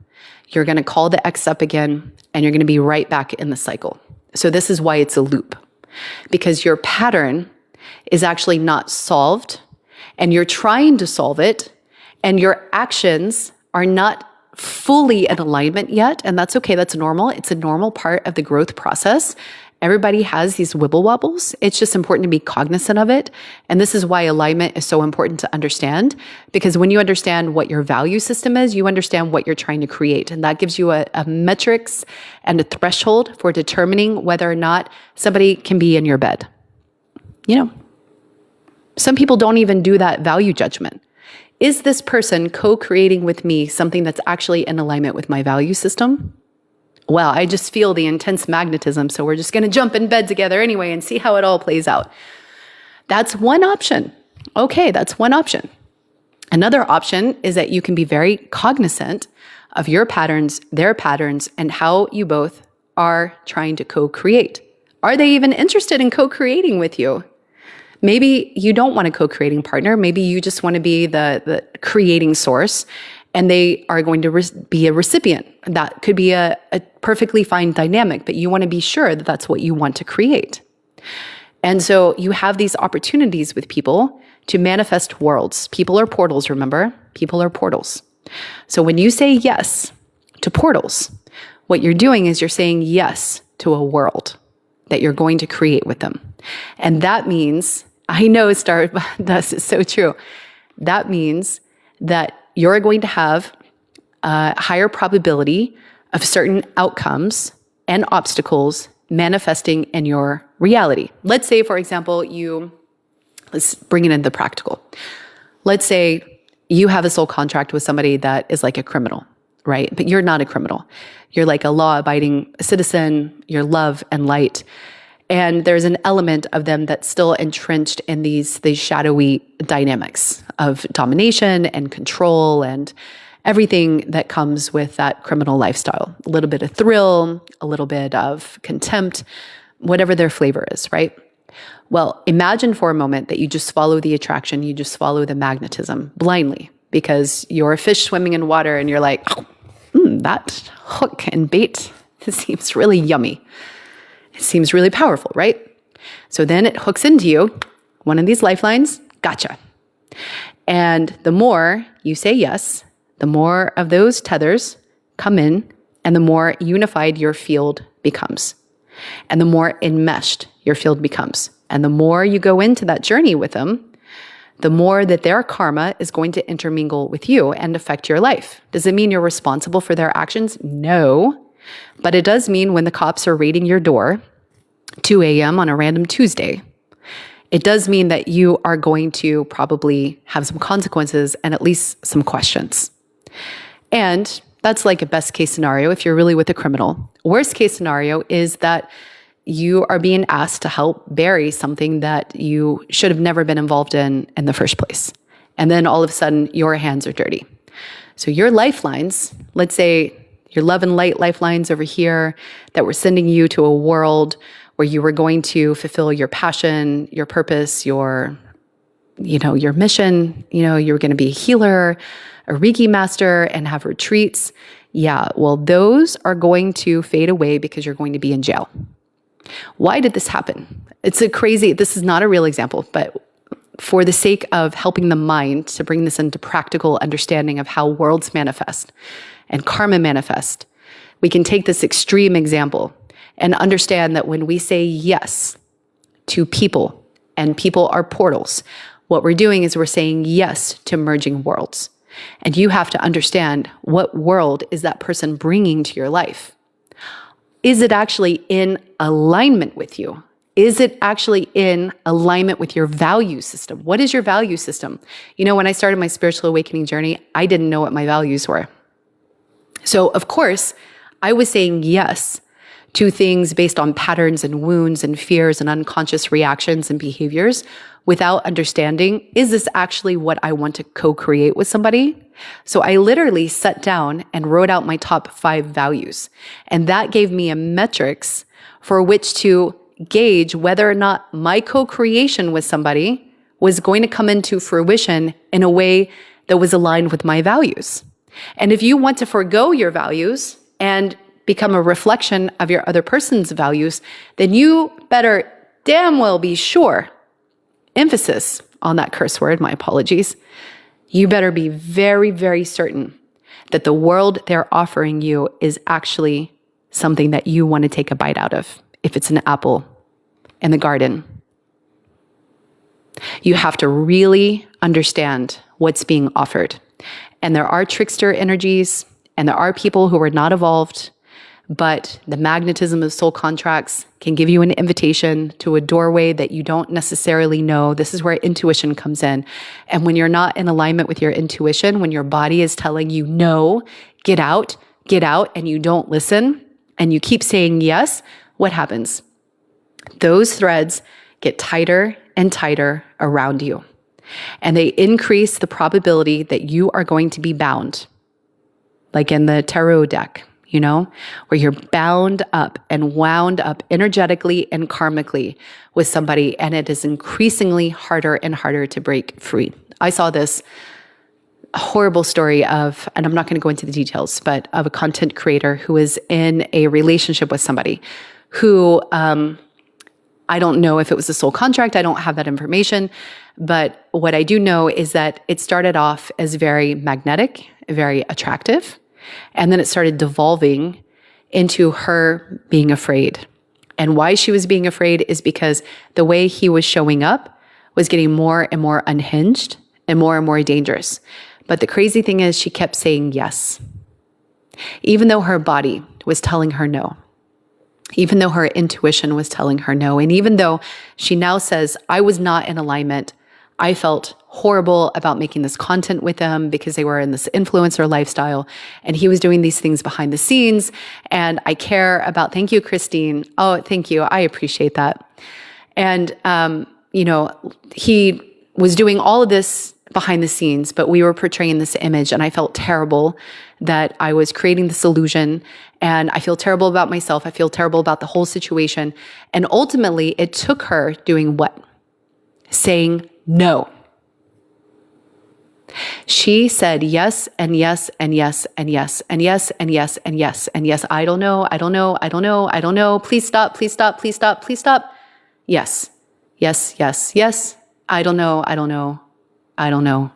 you're going to call the ex up again, and you're going to be right back in the cycle. So this is why it's a loop, because your pattern is actually not solved, and you're trying to solve it, and your actions are not fully in alignment yet. And that's okay. That's normal. It's a normal part of the growth process. Everybody has these wibble wobbles. It's just important to be cognizant of it. And this is why alignment is so important to understand, because when you understand what your value system is, you understand what you're trying to create. And that gives you a metrics and a threshold for determining whether or not somebody can be in your bed. Some people don't even do that value judgment. Is this person co-creating with me something that's actually in alignment with my value system? Well, I just feel the intense magnetism, so we're just going to jump in bed together anyway and see how it all plays out. That's one option. Okay, that's one option. Another option is that you can be very cognizant of your patterns, their patterns, and how you both are trying to co-create. Are they even interested in co-creating with you? Maybe you don't want a co-creating partner. Maybe you just want to be the creating source, and they are going to be a recipient. That could be a perfectly fine dynamic, but you want to be sure that that's what you want to create. And so you have these opportunities with people to manifest worlds. People are portals, remember? People are portals. So when you say yes to portals, what you're doing is you're saying yes to a world that you're going to create with them. And that means, I know Star, this is so true. That means that you're going to have a higher probability of certain outcomes and obstacles manifesting in your reality. Let's say, for example, let's bring it into the practical. Let's say you have a soul contract with somebody that is like a criminal, right? But you're not a criminal. You're like a law-abiding citizen. You're love and light. And there's an element of them that's still entrenched in these shadowy dynamics of domination and control and everything that comes with that criminal lifestyle. A little bit of thrill, a little bit of contempt, whatever their flavor is, right? Well, imagine for a moment that you just follow the attraction, you just follow the magnetism blindly because you're a fish swimming in water and you're like, that hook and bait, this seems really yummy. It seems really powerful, right? So then it hooks into you, one of these lifelines, gotcha. And the more you say yes, the more of those tethers come in and the more unified your field becomes. And the more enmeshed your field becomes. And the more you go into that journey with them, the more that their karma is going to intermingle with you and affect your life. Does it mean you're responsible for their actions? No. But it does mean when the cops are raiding your door, 2 a.m. on a random Tuesday, it does mean that you are going to probably have some consequences and at least some questions. And that's like a best case scenario if you're really with a criminal. Worst case scenario is that you are being asked to help bury something that you should have never been involved in the first place. And then all of a sudden, your hands are dirty. So your lifelines, let's say your love and light lifelines over here that were sending you to a world where you were going to fulfill your passion, your purpose, your mission, you were going to be a healer, a Reiki master, and have retreats. Yeah, well, those are going to fade away because you're going to be in jail. Why did this happen? This is not a real example, but for the sake of helping the mind to bring this into practical understanding of how worlds manifest and karma manifest, we can take this extreme example and understand that when we say yes to people, and people are portals, what we're doing is we're saying yes to merging worlds. And you have to understand what world is that person bringing to your life. Is it actually in alignment with you? Is it actually in alignment with your value system? What is your value system? When I started my spiritual awakening journey, I didn't know what my values were. So, of course, I was saying yes to things based on patterns and wounds and fears and unconscious reactions and behaviors without understanding, is this actually what I want to co-create with somebody? So I literally sat down and wrote out my top 5 values. And that gave me a metrics for which to gauge whether or not my co-creation with somebody was going to come into fruition in a way that was aligned with my values. And if you want to forego your values and become a reflection of your other person's values, then you better damn well be sure, emphasis on that curse word, my apologies, you better be very, very certain that the world they're offering you is actually something that you want to take a bite out of. If it's an apple in the garden, you have to really understand what's being offered. And there are trickster energies, and there are people who are not evolved, but the magnetism of soul contracts can give you an invitation to a doorway that you don't necessarily know. This is where intuition comes in. And when you're not in alignment with your intuition, when your body is telling you, no, get out, and you don't listen, and you keep saying yes, what happens? Those threads get tighter and tighter around you. And they increase the probability that you are going to be bound. Like in the tarot deck, where you're bound up and wound up energetically and karmically with somebody, and it is increasingly harder and harder to break free. I saw this horrible story of, and I'm not going to go into the details, but of a content creator who was in a relationship with somebody who, I don't know if it was a soul contract. I don't have that information. But what I do know is that it started off as very magnetic, very attractive. And then it started devolving into her being afraid. And why she was being afraid is because the way he was showing up was getting more and more unhinged and more dangerous. But the crazy thing is she kept saying yes, even though her body was telling her no, even though her intuition was telling her no. And even though she now says, I was not in alignment, I felt horrible about making this content with them because they were in this influencer lifestyle and he was doing these things behind the scenes. And I care about, thank you, Christine. Oh, thank you. I appreciate that. And, he was doing all of this behind the scenes, but we were portraying this image and I felt terrible that I was creating this illusion, and I feel terrible about myself. I feel terrible about the whole situation. And ultimately it took her doing what? Saying no. She said yes and yes and yes and yes and yes and yes and yes and yes. I don't know. Please stop. Yes. I don't know.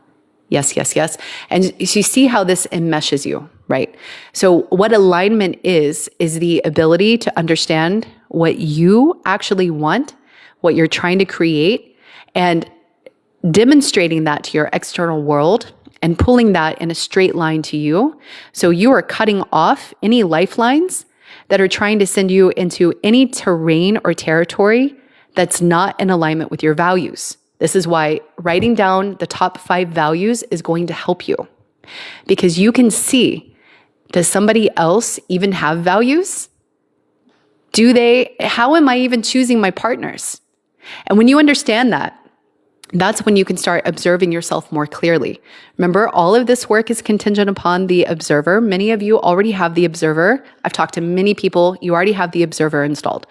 Yes. And you see how this enmeshes you, right? So what alignment is the ability to understand what you actually want, what you're trying to create, and demonstrating that to your external world and pulling that in a straight line to you. So you are cutting off any lifelines that are trying to send you into any terrain or territory that's not in alignment with your values. This is why writing down the top 5 values is going to help you, because you can see, does somebody else even have values? How am I even choosing my partners? And when you understand that, that's when you can start observing yourself more clearly. Remember, all of this work is contingent upon the observer. Many of you already have the observer. I've talked to many people. You already have the observer installed.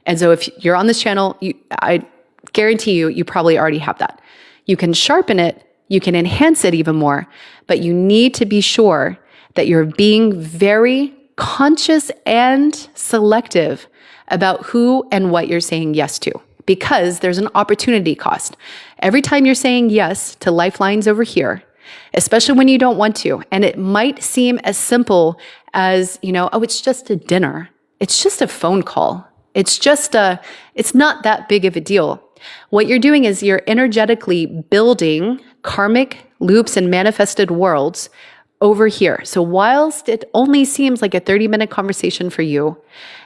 And so if you're on this channel, I guarantee you probably already have that. You can sharpen it. You can enhance it even more. But you need to be sure that you're being very conscious and selective about who and what you're saying yes to, because there's an opportunity cost. Every time you're saying yes to lifelines over here, especially when you don't want to, and it might seem as simple as, it's just a dinner. It's just a phone call. It's not that big of a deal. What you're doing is you're energetically building karmic loops and manifested worlds over here. So whilst it only seems like a 30-minute conversation for you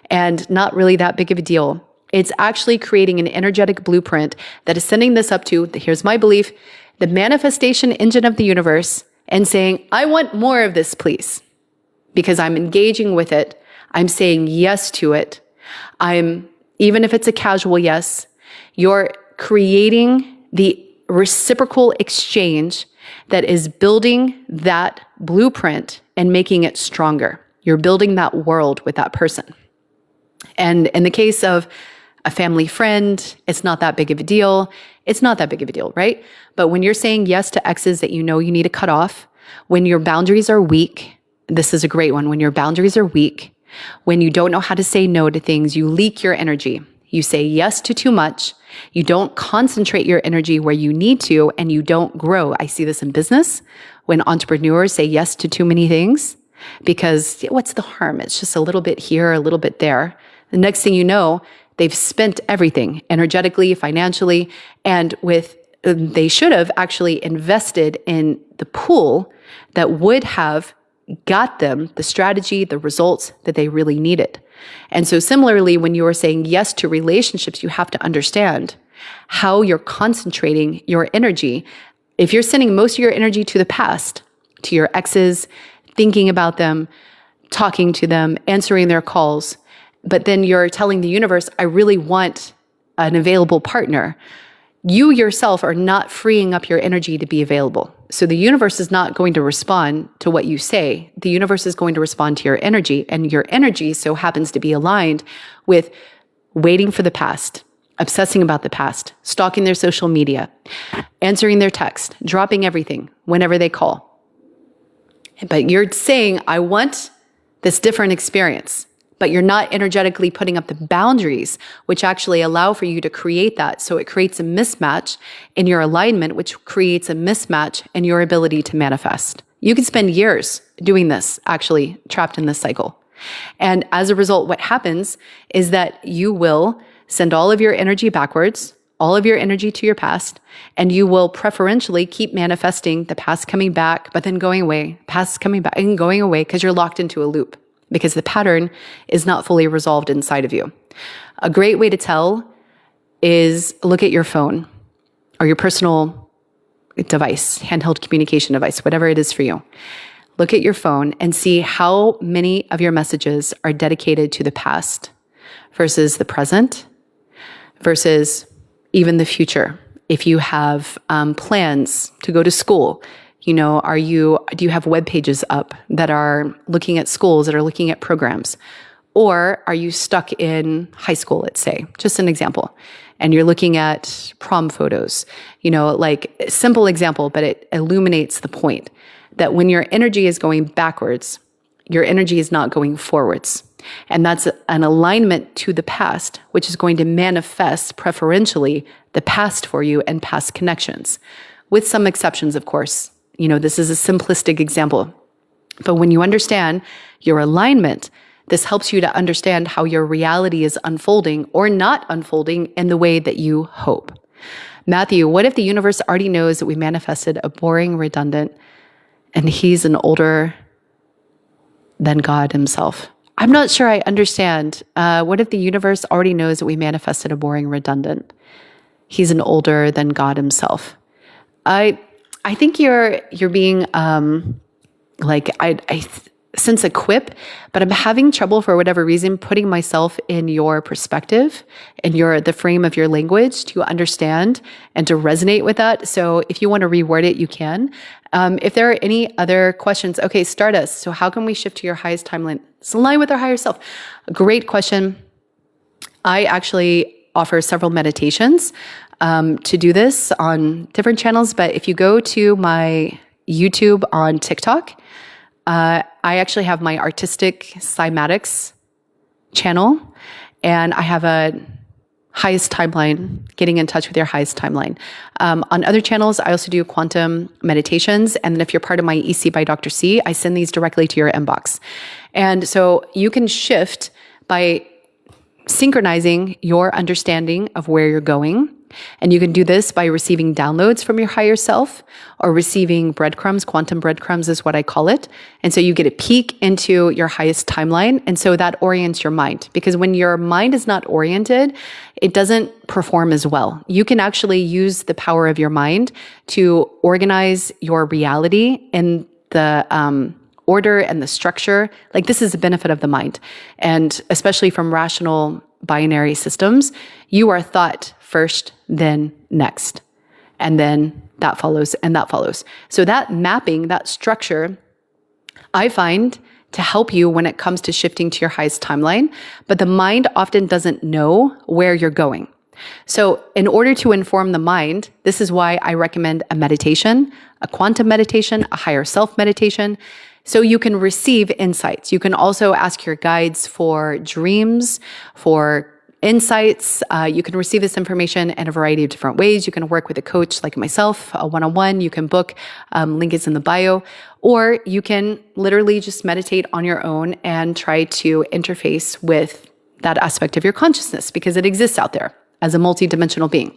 and not really that big of a deal, it's actually creating an energetic blueprint that is sending this up to, here's my belief, the manifestation engine of the universe, and saying, I want more of this, please. Because I'm engaging with it. I'm saying yes to it. Even if it's a casual yes, you're creating the reciprocal exchange that is building that blueprint and making it stronger. You're building that world with that person. And in the case of a family friend, it's not that big of a deal. It's not that big of a deal, right? But when you're saying yes to exes that you know you need to cut off, when your boundaries are weak, this is a great one. When your boundaries are weak, when you don't know how to say no to things, you leak your energy. You say yes to too much. You don't concentrate your energy where you need to, and you don't grow. I see this in business when entrepreneurs say yes to too many things, because what's the harm? It's just a little bit here, a little bit there. The next thing you know, they've spent everything energetically, financially, and they should have actually invested in the pool that would have got them the strategy, the results that they really needed. And so similarly, when you are saying yes to relationships, you have to understand how you're concentrating your energy. If you're sending most of your energy to the past, to your exes, thinking about them, talking to them, answering their calls, but then you're telling the universe, I really want an available partner, you yourself are not freeing up your energy to be available. So the universe is not going to respond to what you say. The universe is going to respond to your energy, and your energy so happens to be aligned with waiting for the past, obsessing about the past, stalking their social media, answering their text, dropping everything whenever they call. But you're saying, I want this different experience. But you're not energetically putting up the boundaries, which actually allow for you to create that. So it creates a mismatch in your alignment, which creates a mismatch in your ability to manifest. You can spend years doing this, actually trapped in this cycle. And as a result, what happens is that you will send all of your energy backwards, all of your energy to your past, and you will preferentially keep manifesting the past coming back, but then going away, past coming back and going away, because you're locked into a loop, because the pattern is not fully resolved inside of you. A great way to tell is look at your phone or your personal device, handheld communication device, whatever it is for you. Look at your phone and see how many of your messages are dedicated to the past versus the present versus even the future. If you have plans to go to school, do you have web pages up that are looking at schools, that are looking at programs? Or are you stuck in high school, let's say, just an example, and you're looking at prom photos, like a simple example, but it illuminates the point that when your energy is going backwards, your energy is not going forwards. And that's an alignment to the past, which is going to manifest preferentially the past for you and past connections, with some exceptions, of course. This is a simplistic example. But when you understand your alignment, this helps you to understand how your reality is unfolding or not unfolding in the way that you hope. Matthew, what if the universe already knows that we manifested a boring, redundant, and he's an older than God himself? I'm not sure I understand. What if the universe already knows that we manifested a boring, redundant, he's an older than God himself? I think you're being I sense a quip, but I'm having trouble for whatever reason putting myself in your perspective and the frame of your language to understand and to resonate with that. So if you want to reword it, you can. If there are any other questions, okay, start us. So how can we shift to your highest timeline? It's align with our higher self. Great question. I actually offer several meditations to do this on different channels. But if you go to my YouTube on TikTok, I actually have my Artistic Cymatics channel, and I have a highest timeline, getting in touch with your highest timeline. On other channels, I also do quantum meditations. And then if you're part of my EC by Dr. C, I send these directly to your inbox. And so you can shift by synchronizing your understanding of where you're going. And you can do this by receiving downloads from your higher self or receiving breadcrumbs. Quantum breadcrumbs is what I call it. And so you get a peek into your highest timeline. And so that orients your mind, because when your mind is not oriented, it doesn't perform as well. You can actually use the power of your mind to organize your reality in the order and the structure. Like, this is the benefit of the mind. And especially from rational binary systems, you are thought first, then next. And then that follows and that follows. So that mapping, that structure, I find to help you when it comes to shifting to your highest timeline, but the mind often doesn't know where you're going. So in order to inform the mind, this is why I recommend a meditation, a quantum meditation, a higher self meditation, so you can receive insights. You can also ask your guides for dreams, for insights. You can receive this information in a variety of different ways. You can work with a coach like myself, a one-on-one. You can book, link is in the bio, or you can literally just meditate on your own and try to interface with that aspect of your consciousness, because it exists out there as a multidimensional being.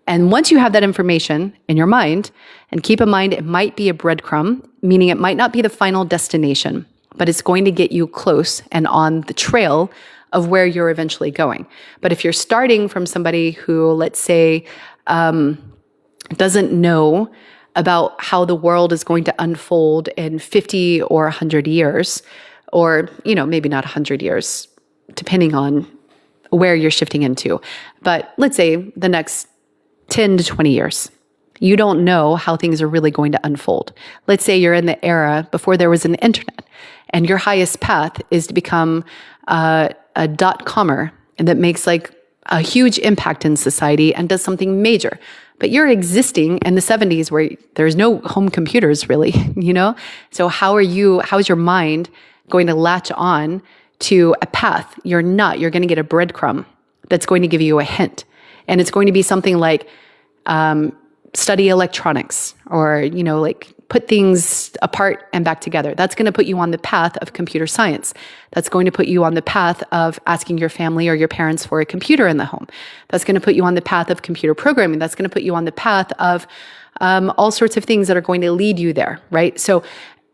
And once you have that information in your mind, and keep in mind, it might be a breadcrumb, meaning it might not be the final destination, but it's going to get you close and on the trail of where you're eventually going. But if you're starting from somebody who, let's say, doesn't know about how the world is going to unfold in 50 or 100 years, or, maybe not 100 years, depending on where you're shifting into. But let's say the next 10 to 20 years. You don't know how things are really going to unfold. Let's say you're in the era before there was an internet, and your highest path is to become a dot-commer that makes like a huge impact in society and does something major. But you're existing in the 70s where there's no home computers really, So how is your mind going to latch on to a path? You're not. You're going to get a breadcrumb that's going to give you a hint. And it's going to be something like study electronics, or, like put things apart and back together. That's going to put you on the path of computer science. That's going to put you on the path of asking your family or your parents for a computer in the home. That's going to put you on the path of computer programming. That's going to put you on the path of all sorts of things that are going to lead you there, right? So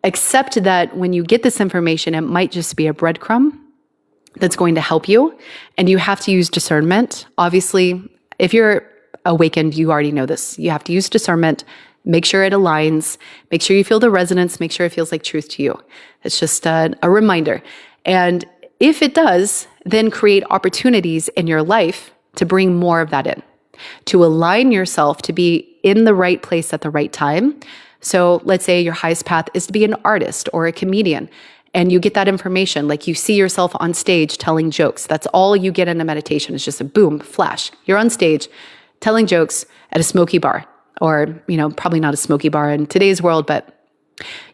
accept that when you get this information, it might just be a breadcrumb that's going to help you, and you have to use discernment. Obviously, if you're awakened, you already know this. You have to use discernment, make sure it aligns, make sure you feel the resonance, make sure it feels like truth to you. It's just a reminder. And if it does, then create opportunities in your life to bring more of that in, to align yourself to be in the right place at the right time. So let's say your highest path is to be an artist or a comedian, and you get that information, like you see yourself on stage telling jokes. That's all you get in a meditation. It's just a boom, flash. You're on stage telling jokes at a smoky bar, or, probably not a smoky bar in today's world, but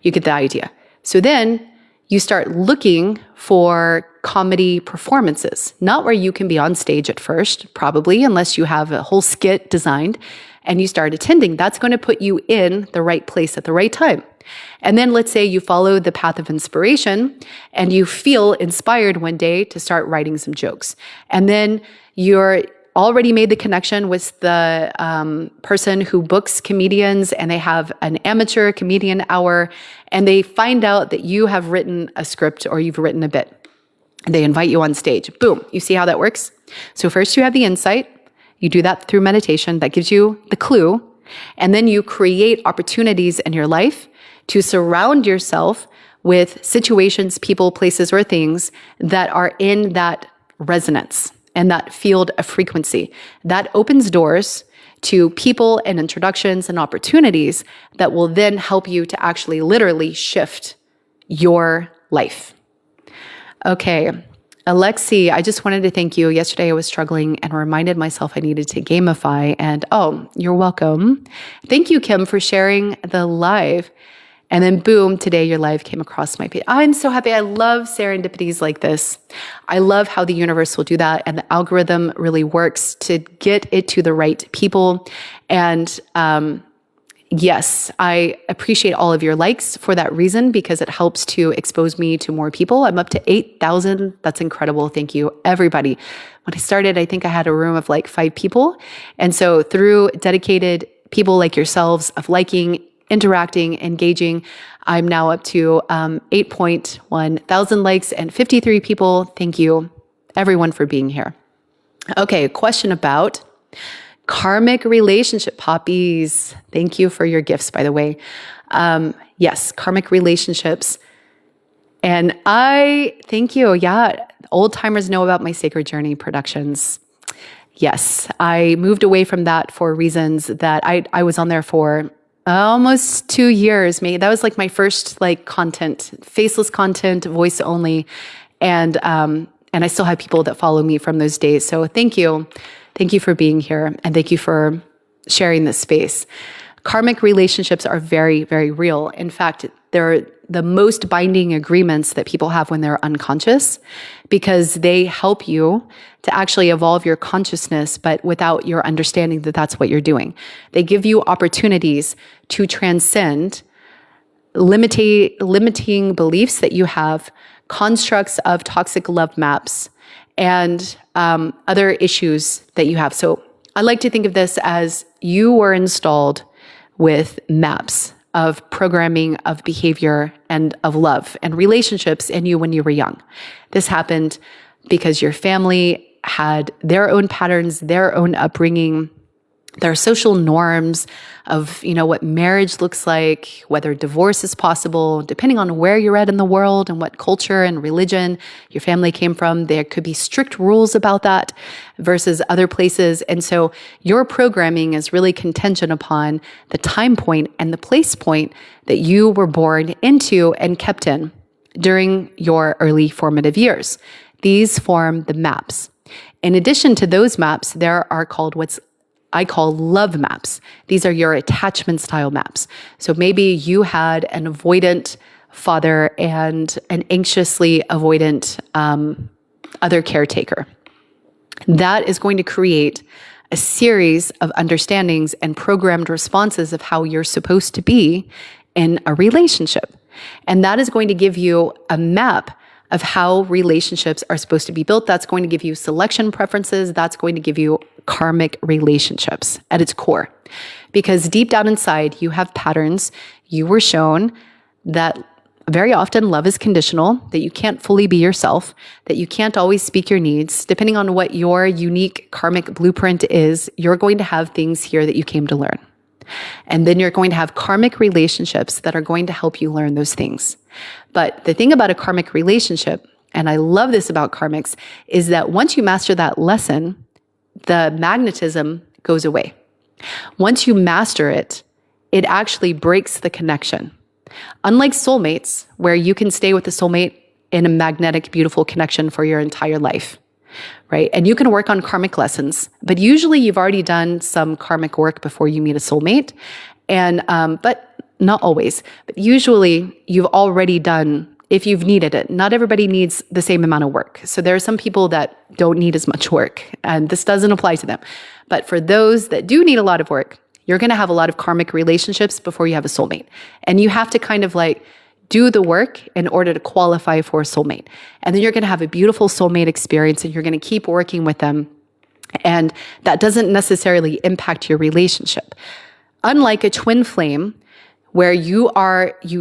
you get the idea. So then you start looking for comedy performances, not where you can be on stage at first, probably, unless you have a whole skit designed, and you start attending. That's going to put you in the right place at the right time. And then let's say you follow the path of inspiration and you feel inspired one day to start writing some jokes. And then you're already made the connection with the person who books comedians, and they have an amateur comedian hour, and they find out that you have written a script or you've written a bit. They invite you on stage. Boom. You see how that works? So first you have the insight. You do that through meditation. That gives you the clue. And then you create opportunities in your life to surround yourself with situations, people, places, or things that are in that resonance and that field of frequency. That opens doors to people and introductions and opportunities that will then help you to actually literally shift your life. Okay, Alexi, I just wanted to thank you. Yesterday I was struggling and reminded myself I needed to gamify, and you're welcome. Thank you, Kim, for sharing the live. And then boom, today your live came across my page. I'm so happy. I love serendipities like this. I love how the universe will do that, and the algorithm really works to get it to the right people. And yes, I appreciate all of your likes for that reason, because it helps to expose me to more people. I'm up to 8,000. That's incredible. Thank you, everybody. When I started, I think I had a room of like 5 people. And so through dedicated people like yourselves of liking, interacting, engaging, I'm now up to 8.1 thousand likes and 53 people. Thank you, everyone, for being here. Okay, a question about karmic relationship poppies. Thank you for your gifts, by the way. Yes, karmic relationships. And I thank you. Yeah, old timers know about my Sacred Journey productions. Yes, I moved away from that for reasons that I was on there for almost 2 years. Maybe that was like my first content, faceless content, voice only, and I still have people that follow me from those days. So thank you for being here, and thank you for sharing this space. Karmic relationships are very, very real. In fact, they're the most binding agreements that people have when they're unconscious, because they help you to actually evolve your consciousness, but without your understanding that that's what you're doing. They give you opportunities to transcend limiting beliefs that you have, constructs of toxic love maps, and other issues that you have. So I like to think of this as you were installed with maps of programming, of behavior, and of love and relationships in you when you were young. This happened because your family had their own patterns, their own upbringing, their social norms of, what marriage looks like, whether divorce is possible, depending on where you're at in the world and what culture and religion your family came from. There could be strict rules about that versus other places. And so your programming is really contingent upon the time point and the place point that you were born into and kept in during your early formative years. These form the maps. In addition to those maps, there are called what's I call love maps. These are your attachment style maps. So maybe you had an avoidant father and an anxiously avoidant other caretaker. That is going to create a series of understandings and programmed responses of how you're supposed to be in a relationship. And that is going to give you a map of how relationships are supposed to be built. That's going to give you selection preferences. That's going to give you karmic relationships at its core. Because deep down inside, you have patterns. You were shown that very often love is conditional, that you can't fully be yourself, that you can't always speak your needs. Depending on what your unique karmic blueprint is, you're going to have things here that you came to learn. And then you're going to have karmic relationships that are going to help you learn those things. But the thing about a karmic relationship, and I love this about karmics, is that once you master that lesson, the magnetism goes away. Once you master it, it actually breaks the connection. Unlike soulmates, where you can stay with a soulmate in a magnetic, beautiful connection for your entire life, right? And you can work on karmic lessons, but usually you've already done some karmic work before you meet a soulmate. And, but not always, but usually you've already done, if you've needed it. Not everybody needs the same amount of work. So there are some people that don't need as much work, and this doesn't apply to them. But for those that do need a lot of work, you're going to have a lot of karmic relationships before you have a soulmate. And you have to kind of do the work in order to qualify for a soulmate. And then you're going to have a beautiful soulmate experience, and you're going to keep working with them. And that doesn't necessarily impact your relationship. Unlike a twin flame, where you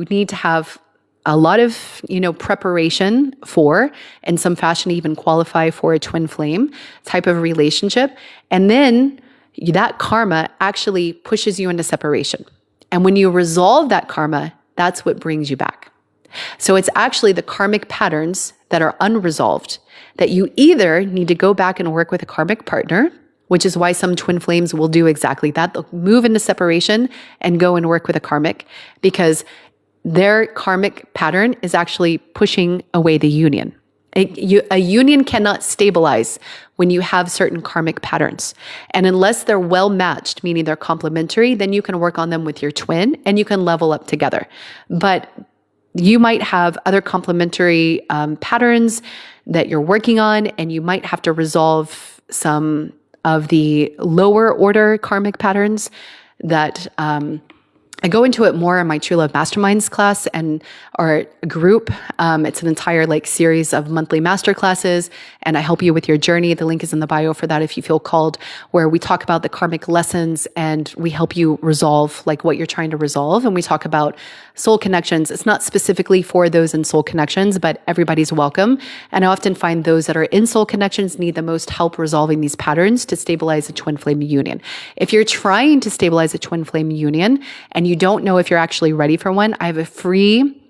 need to have a lot of, preparation for, in some fashion, even qualify for a twin flame type of relationship. And then that karma actually pushes you into separation. And when you resolve that karma, that's what brings you back. So it's actually the karmic patterns that are unresolved that you either need to go back and work with a karmic partner, which is why some twin flames will do exactly that. They'll move into separation and go and work with a karmic, because their karmic pattern is actually pushing away the union. A union cannot stabilize when you have certain karmic patterns. And unless they're well matched, meaning they're complementary, then you can work on them with your twin and you can level up together. But you might have other complementary patterns that you're working on, and you might have to resolve some of the lower order karmic patterns that I go into it more in my True Love Masterminds class or group. It's an entire series of monthly master classes, and I help you with your journey. The link is in the bio for that if you feel called, where we talk about the karmic lessons and we help you resolve what you're trying to resolve. And we talk about soul connections. It's not specifically for those in soul connections, but everybody's welcome. And I often find those that are in soul connections need the most help resolving these patterns to stabilize a twin flame union. If you're trying to stabilize a twin flame union and you don't know if you're actually ready for one, I have a free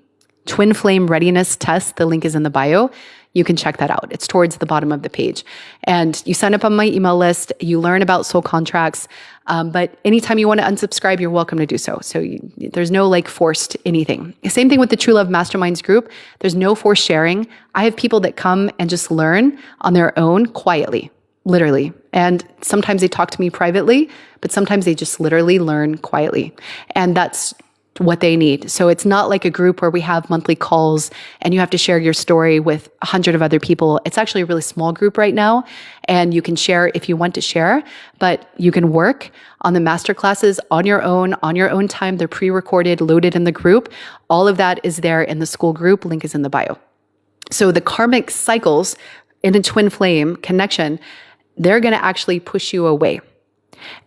twin flame readiness test. The link is in the bio. You can check that out. It's towards the bottom of the page. And you sign up on my email list. You learn about soul contracts. But anytime you want to unsubscribe, you're welcome to do so. So there's no forced anything. Same thing with the True Love Masterminds group. There's no forced sharing. I have people that come and just learn on their own quietly, literally. And sometimes they talk to me privately, but sometimes they just literally learn quietly. And that's what they need. So it's not like a group where we have monthly calls and you have to share your story with 100 of other people. It's actually a really small group right now, and you can share if you want to share, but you can work on the master classes on your own time. They're pre-recorded, loaded in the group. All of that is there in the school group. Link is in the bio. So the karmic cycles in a twin flame connection, they're going to actually push you away.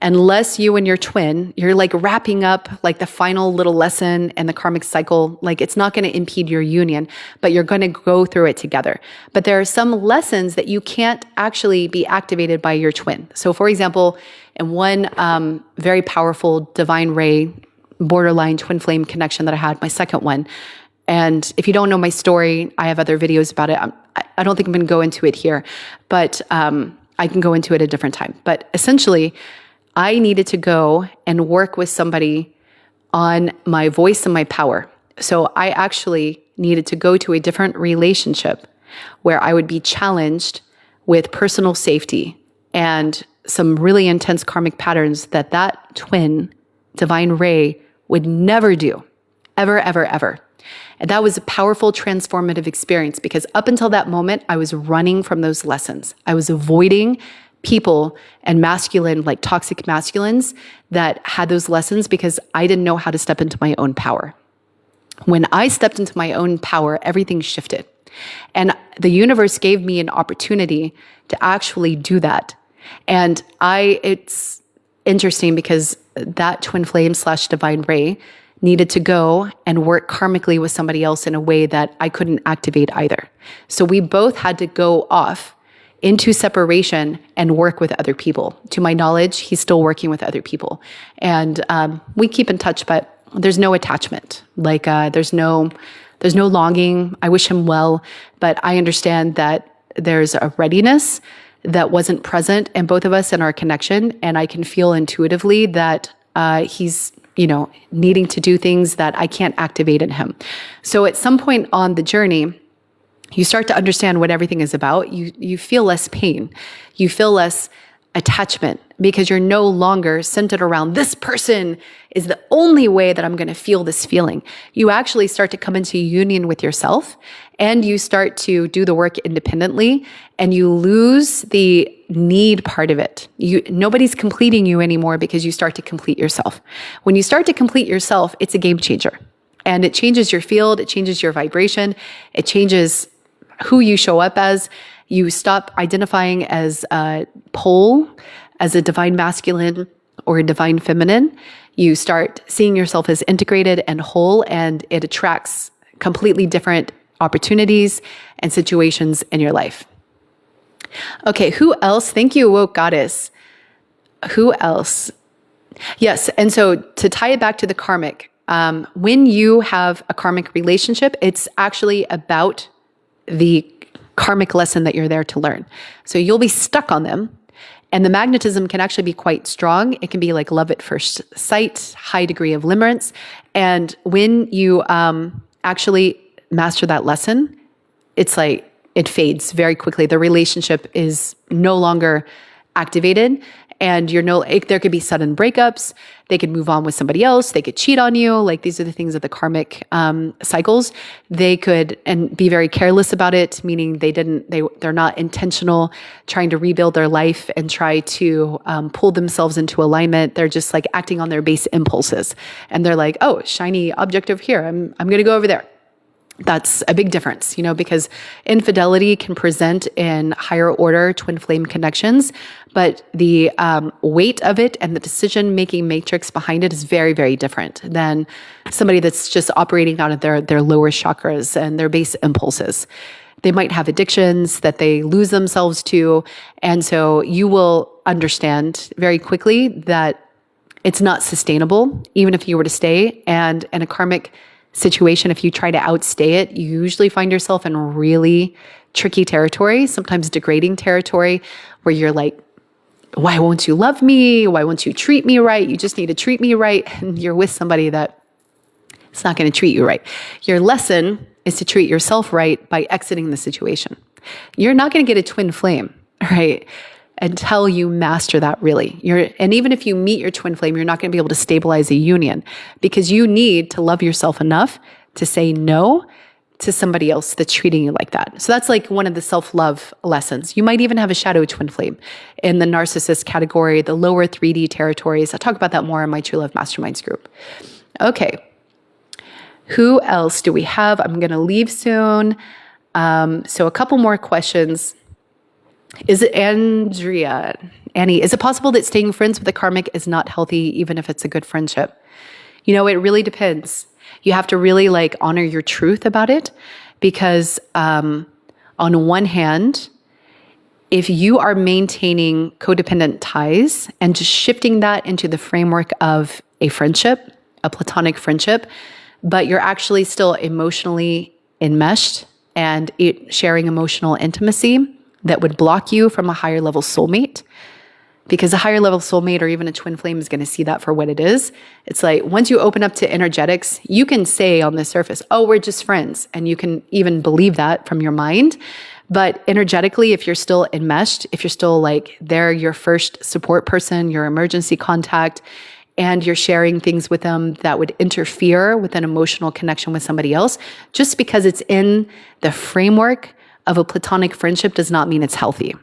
Unless you and your twin, you're like wrapping up like the final little lesson and the karmic cycle, like it's not going to impede your union, but you're going to go through it together. But there are some lessons that you can't actually be activated by your twin. So for example, in one very powerful divine ray, borderline twin flame connection that I had, my second one. And if you don't know my story, I have other videos about it. I don't think I'm going to go into it here, but I can go into it at a different time. But essentially, I needed to go and work with somebody on my voice and my power. So I actually needed to go to a different relationship where I would be challenged with personal safety and some really intense karmic patterns that twin, divine ray, would never do, ever, ever, ever. And that was a powerful transformative experience because up until that moment, I was running from those lessons. I was avoiding people and masculine, like toxic masculines that had those lessons because I didn't know how to step into my own power. When I stepped into my own power, everything shifted. And the universe gave me an opportunity to actually do that. And it's interesting because that twin flame / divine ray needed to go and work karmically with somebody else in a way that I couldn't activate either. So we both had to go off into separation and work with other people. To my knowledge, he's still working with other people. And we keep in touch, but there's no attachment. Like there's no longing. I wish him well, but I understand that there's a readiness that wasn't present in both of us in our connection. And I can feel intuitively that he's needing to do things that I can't activate in him. So at some point on the journey, you start to understand what everything is about. You feel less pain. You feel less attachment because you're no longer centered around this person is the only way that I'm going to feel this feeling. You actually start to come into union with yourself and you start to do the work independently and you lose the need part of it. Nobody's completing you anymore because you start to complete yourself. When you start to complete yourself, it's a game changer and it changes your field. It changes your vibration. It changes who you show up as. You stop identifying as a pole, as a divine masculine or a divine feminine. You start seeing yourself as integrated and whole, and it attracts completely different opportunities and situations in your life. Okay, who else? Thank you, Woke Goddess. Who else? Yes, and so to tie it back to the karmic, when you have a karmic relationship, it's actually about the karmic lesson that you're there to learn. So you'll be stuck on them. And the magnetism can actually be quite strong. It can be like love at first sight, high degree of limerence. And when you actually master that lesson, it's like it fades very quickly. The relationship is no longer activated. And there could be sudden breakups. They could move on with somebody else. They could cheat on you. Like these are the things of the karmic cycles. They could and be very careless about it, meaning they're not intentional, trying to rebuild their life and try to pull themselves into alignment. They're just like acting on their base impulses, and they're like, "Oh, shiny object over here. I'm going to go over there." That's a big difference, because infidelity can present in higher order twin flame connections, but the weight of it and the decision-making matrix behind it is very, very different than somebody that's just operating out of their lower chakras and their base impulses. They might have addictions that they lose themselves to, and so you will understand very quickly that it's not sustainable, even if you were to stay, and in a karmic situation, if you try to outstay it, you usually find yourself in really tricky territory, sometimes degrading territory, where you're like, why won't you love me? Why won't you treat me right? You just need to treat me right. And you're with somebody that is not going to treat you right. Your lesson is to treat yourself right by exiting the situation. You're not going to get a twin flame, right? Until you master that really. And even if you meet your twin flame, you're not going to be able to stabilize a union because you need to love yourself enough to say no to somebody else that's treating you like that. So that's like one of the self-love lessons. You might even have a shadow twin flame in the narcissist category, the lower 3D territories. I'll talk about that more in my True Love Masterminds group. Okay. Who else do we have? I'm going to leave soon. So a couple more questions. Is it Andrea? Annie, is it possible that staying friends with a karmic is not healthy, even if it's a good friendship? You know, it really depends. You have to really like honor your truth about it, because on one hand, if you are maintaining codependent ties and just shifting that into the framework of a friendship, a platonic friendship, but you're actually still emotionally enmeshed and sharing emotional intimacy that would block you from a higher level soulmate, because a higher level soulmate or even a twin flame is going to see that for what it is. It's like once you open up to energetics, you can say on the surface, oh, we're just friends. And you can even believe that from your mind. But energetically, if you're still enmeshed, if you're still like they're your first support person, your emergency contact, and you're sharing things with them that would interfere with an emotional connection with somebody else, just because it's in the framework of a platonic friendship does not mean it's healthy.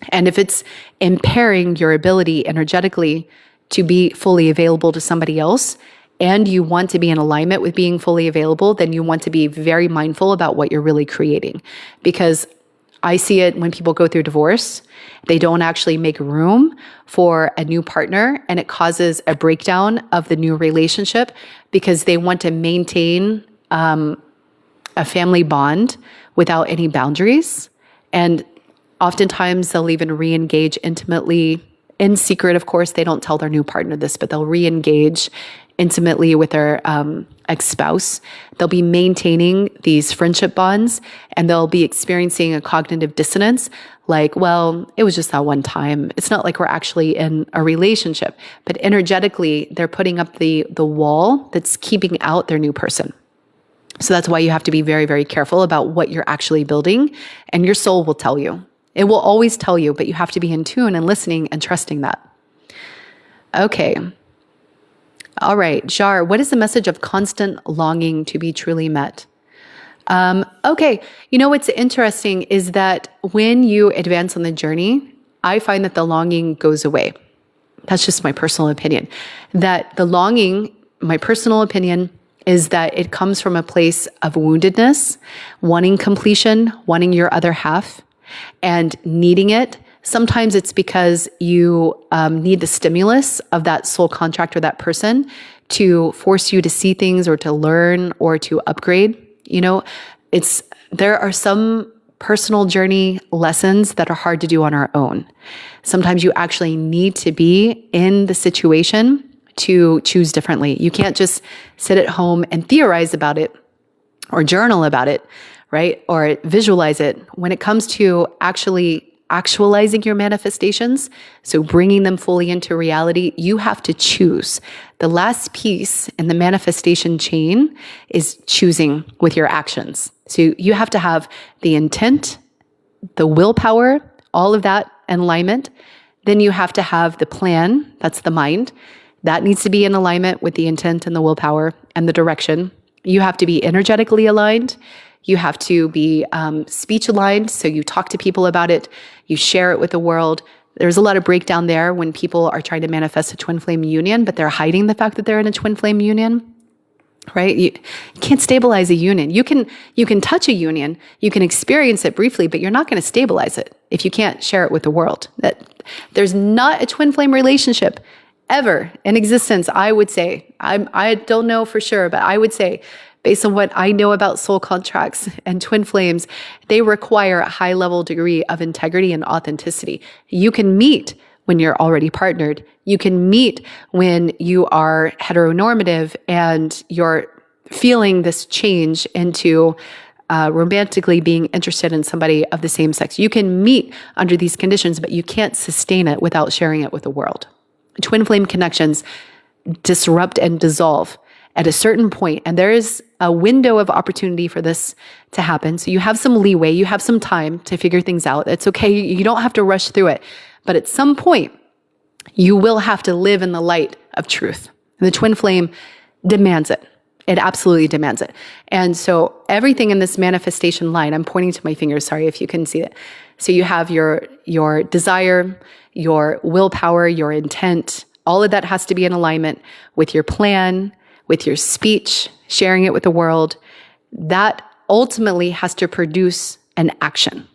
And if it's impairing your ability energetically to be fully available to somebody else, and you want to be in alignment with being fully available, then you want to be very mindful about what you're really creating. Because I see it when people go through divorce, they don't actually make room for a new partner, and it causes a breakdown of the new relationship because they want to maintain a family bond without any boundaries. And oftentimes they'll even re-engage intimately in secret. Of course, they don't tell their new partner this, but they'll re-engage intimately with their ex-spouse. They'll be maintaining these friendship bonds, and they'll be experiencing a cognitive dissonance like, well, it was just that one time. It's not like we're actually in a relationship. But energetically, they're putting up the wall that's keeping out their new person. So that's why you have to be very, very careful about what you're actually building, and your soul will tell you. It will always tell you, but you have to be in tune and listening and trusting that. Okay. All right, Jar, what is the message of constant longing to be truly met? Okay, you know what's interesting is that when you advance on the journey, I find that the longing goes away. That's just my personal opinion. That the longing, my personal opinion, is that it comes from a place of woundedness, wanting completion, wanting your other half, and needing it. Sometimes it's because you need the stimulus of that soul contract or that person to force you to see things or to learn or to upgrade. You know, there are some personal journey lessons that are hard to do on our own. Sometimes you actually need to be in the situation to choose differently. You can't just sit at home and theorize about it or journal about it, right? Or visualize it. When it comes to actually actualizing your manifestations, so bringing them fully into reality, you have to choose. The last piece in the manifestation chain is choosing with your actions. So you have to have the intent, the willpower, all of that in alignment. Then you have to have the plan, that's the mind. That needs to be in alignment with the intent and the willpower and the direction. You have to be energetically aligned. You have to be speech aligned, so you talk to people about it, you share it with the world. There's a lot of breakdown there when people are trying to manifest a twin flame union, but they're hiding the fact that they're in a twin flame union, right? You can't stabilize a union. You can touch a union, you can experience it briefly, but you're not going to stabilize it if you can't share it with the world. There's not a twin flame relationship ever in existence, I would say. I don't know for sure, but I would say, based on what I know about soul contracts and twin flames, they require a high level degree of integrity and authenticity. You can meet when you're already partnered. You can meet when you are heteronormative and you're feeling this change into romantically being interested in somebody of the same sex. You can meet under these conditions, but you can't sustain it without sharing it with the world. Twin flame connections disrupt and dissolve at a certain point, and there is a window of opportunity for this to happen. So you have some leeway, you have some time to figure things out. It's okay, you don't have to rush through it. But at some point, you will have to live in the light of truth. And the twin flame demands it. It absolutely demands it. And so everything in this manifestation line, I'm pointing to my fingers, sorry if you couldn't see it. So you have your desire, your willpower, your intent, all of that has to be in alignment with your plan, with your speech, sharing it with the world. That ultimately has to produce an action.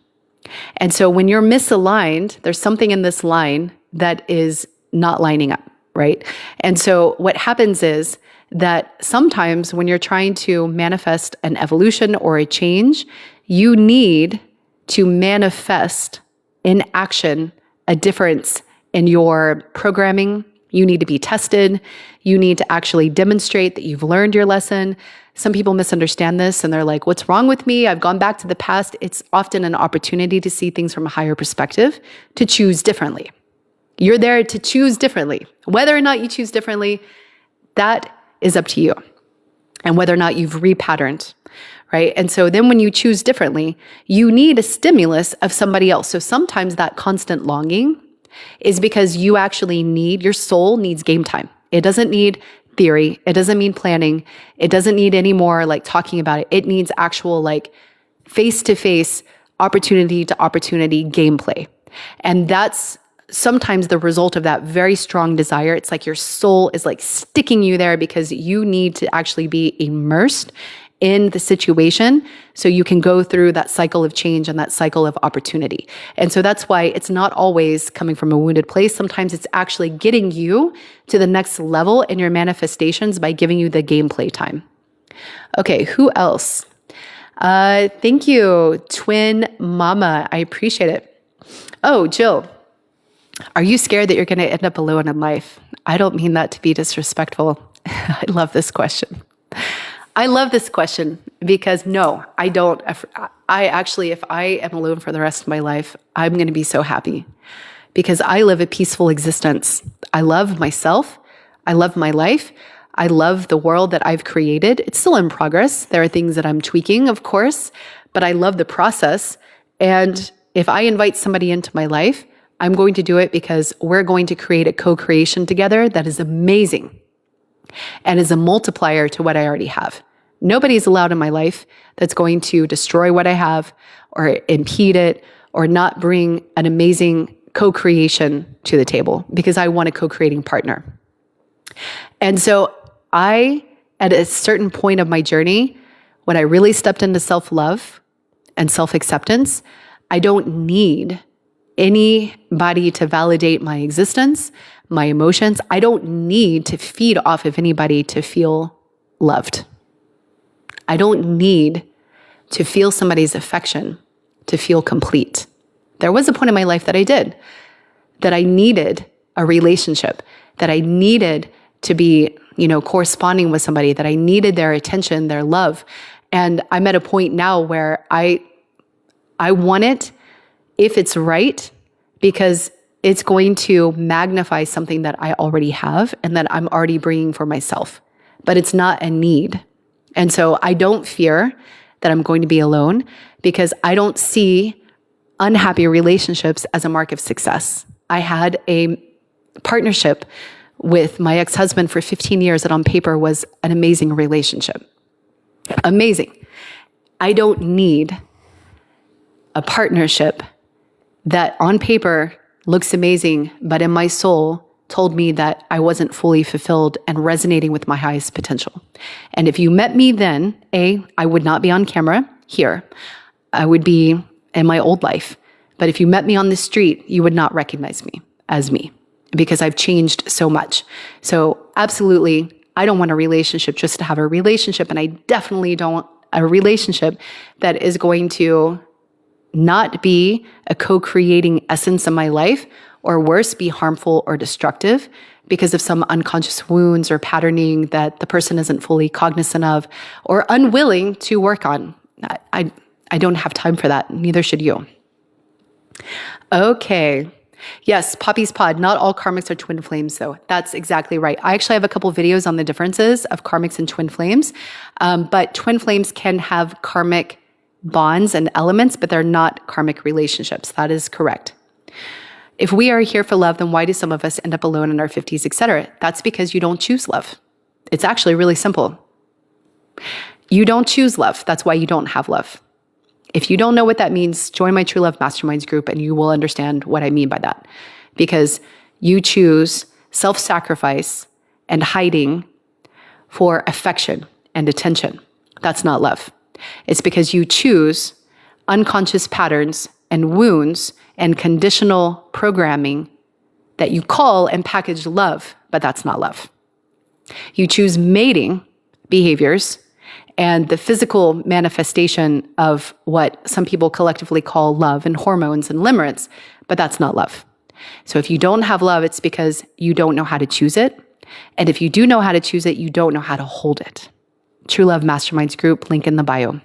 And so when you're misaligned, there's something in this line that is not lining up, right? And so what happens is that sometimes when you're trying to manifest an evolution or a change, you need to manifest in action a difference in your programming. You need to be tested. You need to actually demonstrate that you've learned your lesson. Some people misunderstand this and they're like, what's wrong with me? I've gone back to the past. It's often an opportunity to see things from a higher perspective, to choose differently. You're there to choose differently. Whether or not you choose differently, that is up to you. And whether or not you've repatterned, right? And so then when you choose differently, you need a stimulus of somebody else. So sometimes that constant longing is because you actually need, your soul needs game time. It doesn't need theory. It doesn't need planning. It doesn't need any more like talking about it. It needs actual like face-to-face, opportunity to opportunity gameplay. And that's sometimes the result of that very strong desire. It's like your soul is like sticking you there because you need to actually be immersed in the situation so you can go through that cycle of change and that cycle of opportunity. And so that's why it's not always coming from a wounded place. Sometimes it's actually getting you to the next level in your manifestations by giving you the gameplay time. Okay, who else? Thank you, Twin Mama. I appreciate it. Oh, Jill. Are you scared that you're going to end up alone in life? I don't mean that to be disrespectful. I love this question. I love this question because no, I don't. I actually, if I am alone for the rest of my life, I'm going to be so happy because I live a peaceful existence. I love myself. I love my life. I love the world that I've created. It's still in progress. There are things that I'm tweaking, of course, but I love the process. And if I invite somebody into my life, I'm going to do it because we're going to create a co-creation together that is amazing and is a multiplier to what I already have. Nobody's allowed in my life that's going to destroy what I have or impede it or not bring an amazing co-creation to the table because I want a co-creating partner. And so at a certain point of my journey, when I really stepped into self-love and self-acceptance, I don't need anybody to validate my existence, my emotions. I don't need to feed off of anybody to feel loved. I don't need to feel somebody's affection to feel complete. There was a point in my life that I did, that I needed a relationship, that I needed to be, corresponding with somebody, that I needed their attention, their love. And I'm at a point now where I want it if it's right, because it's going to magnify something that I already have and that I'm already bringing for myself, but it's not a need. And so I don't fear that I'm going to be alone because I don't see unhappy relationships as a mark of success. I had a partnership with my ex-husband for 15 years that on paper was an amazing relationship. Amazing. I don't need a partnership that on paper looks amazing, but in my soul told me that I wasn't fully fulfilled and resonating with my highest potential. And if you met me then, I would not be on camera here. I would be in my old life. But if you met me on the street, you would not recognize me as me because I've changed so much. So absolutely, I don't want a relationship just to have a relationship. And I definitely don't want a relationship that is going to not be a co-creating essence in my life, or worse, be harmful or destructive because of some unconscious wounds or patterning that the person isn't fully cognizant of or unwilling to work on. I don't have time for that. Neither should you. Okay. Yes, Poppy's Pod. Not all karmics are twin flames, though. That's exactly right. I actually have a couple videos on the differences of karmics and twin flames, but twin flames can have karmic bonds and elements, but they're not karmic relationships. That is correct. If we are here for love, then why do some of us end up alone in our 50s, etc.? That's because you don't choose love. It's actually really simple. You don't choose love. That's why you don't have love. If you don't know what that means, join my True Love Masterminds group and you will understand what I mean by that. Because you choose self-sacrifice and hiding for affection and attention. That's not love. It's because you choose unconscious patterns and wounds and conditional programming that you call and package love, but that's not love. You choose mating behaviors and the physical manifestation of what some people collectively call love and hormones and limerence, but that's not love. So if you don't have love, it's because you don't know how to choose it. And if you do know how to choose it, you don't know how to hold it. True Love Masterminds group, link in the bio.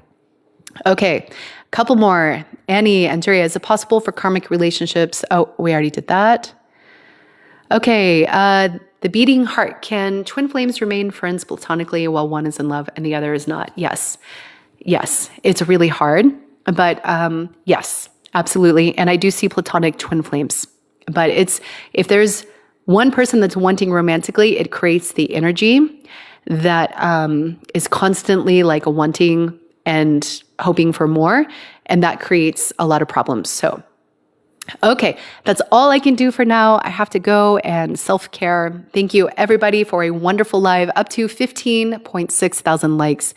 Okay, a couple more. Annie, Andrea, is it possible for karmic relationships? Oh, we already did that. Okay, the beating heart. Can twin flames remain friends platonically while one is in love and the other is not? Yes. Yes, it's really hard, but yes, absolutely. And I do see platonic twin flames. But if there's one person that's wanting romantically, it creates the energy that is constantly like a wanting and hoping for more. And that creates a lot of problems. So, okay, that's all I can do for now. I have to go and self-care. Thank you everybody for a wonderful live, up to 15.6 thousand likes.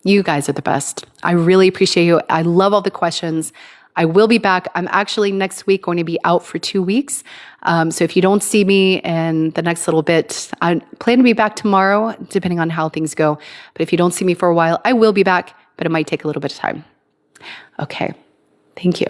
You guys are the best. I really appreciate you. I love all the questions. I will be back. I'm actually next week going to be out for 2 weeks. So if you don't see me in the next little bit, I plan to be back tomorrow, depending on how things go. But if you don't see me for a while, I will be back, but it might take a little bit of time. Okay. Thank you.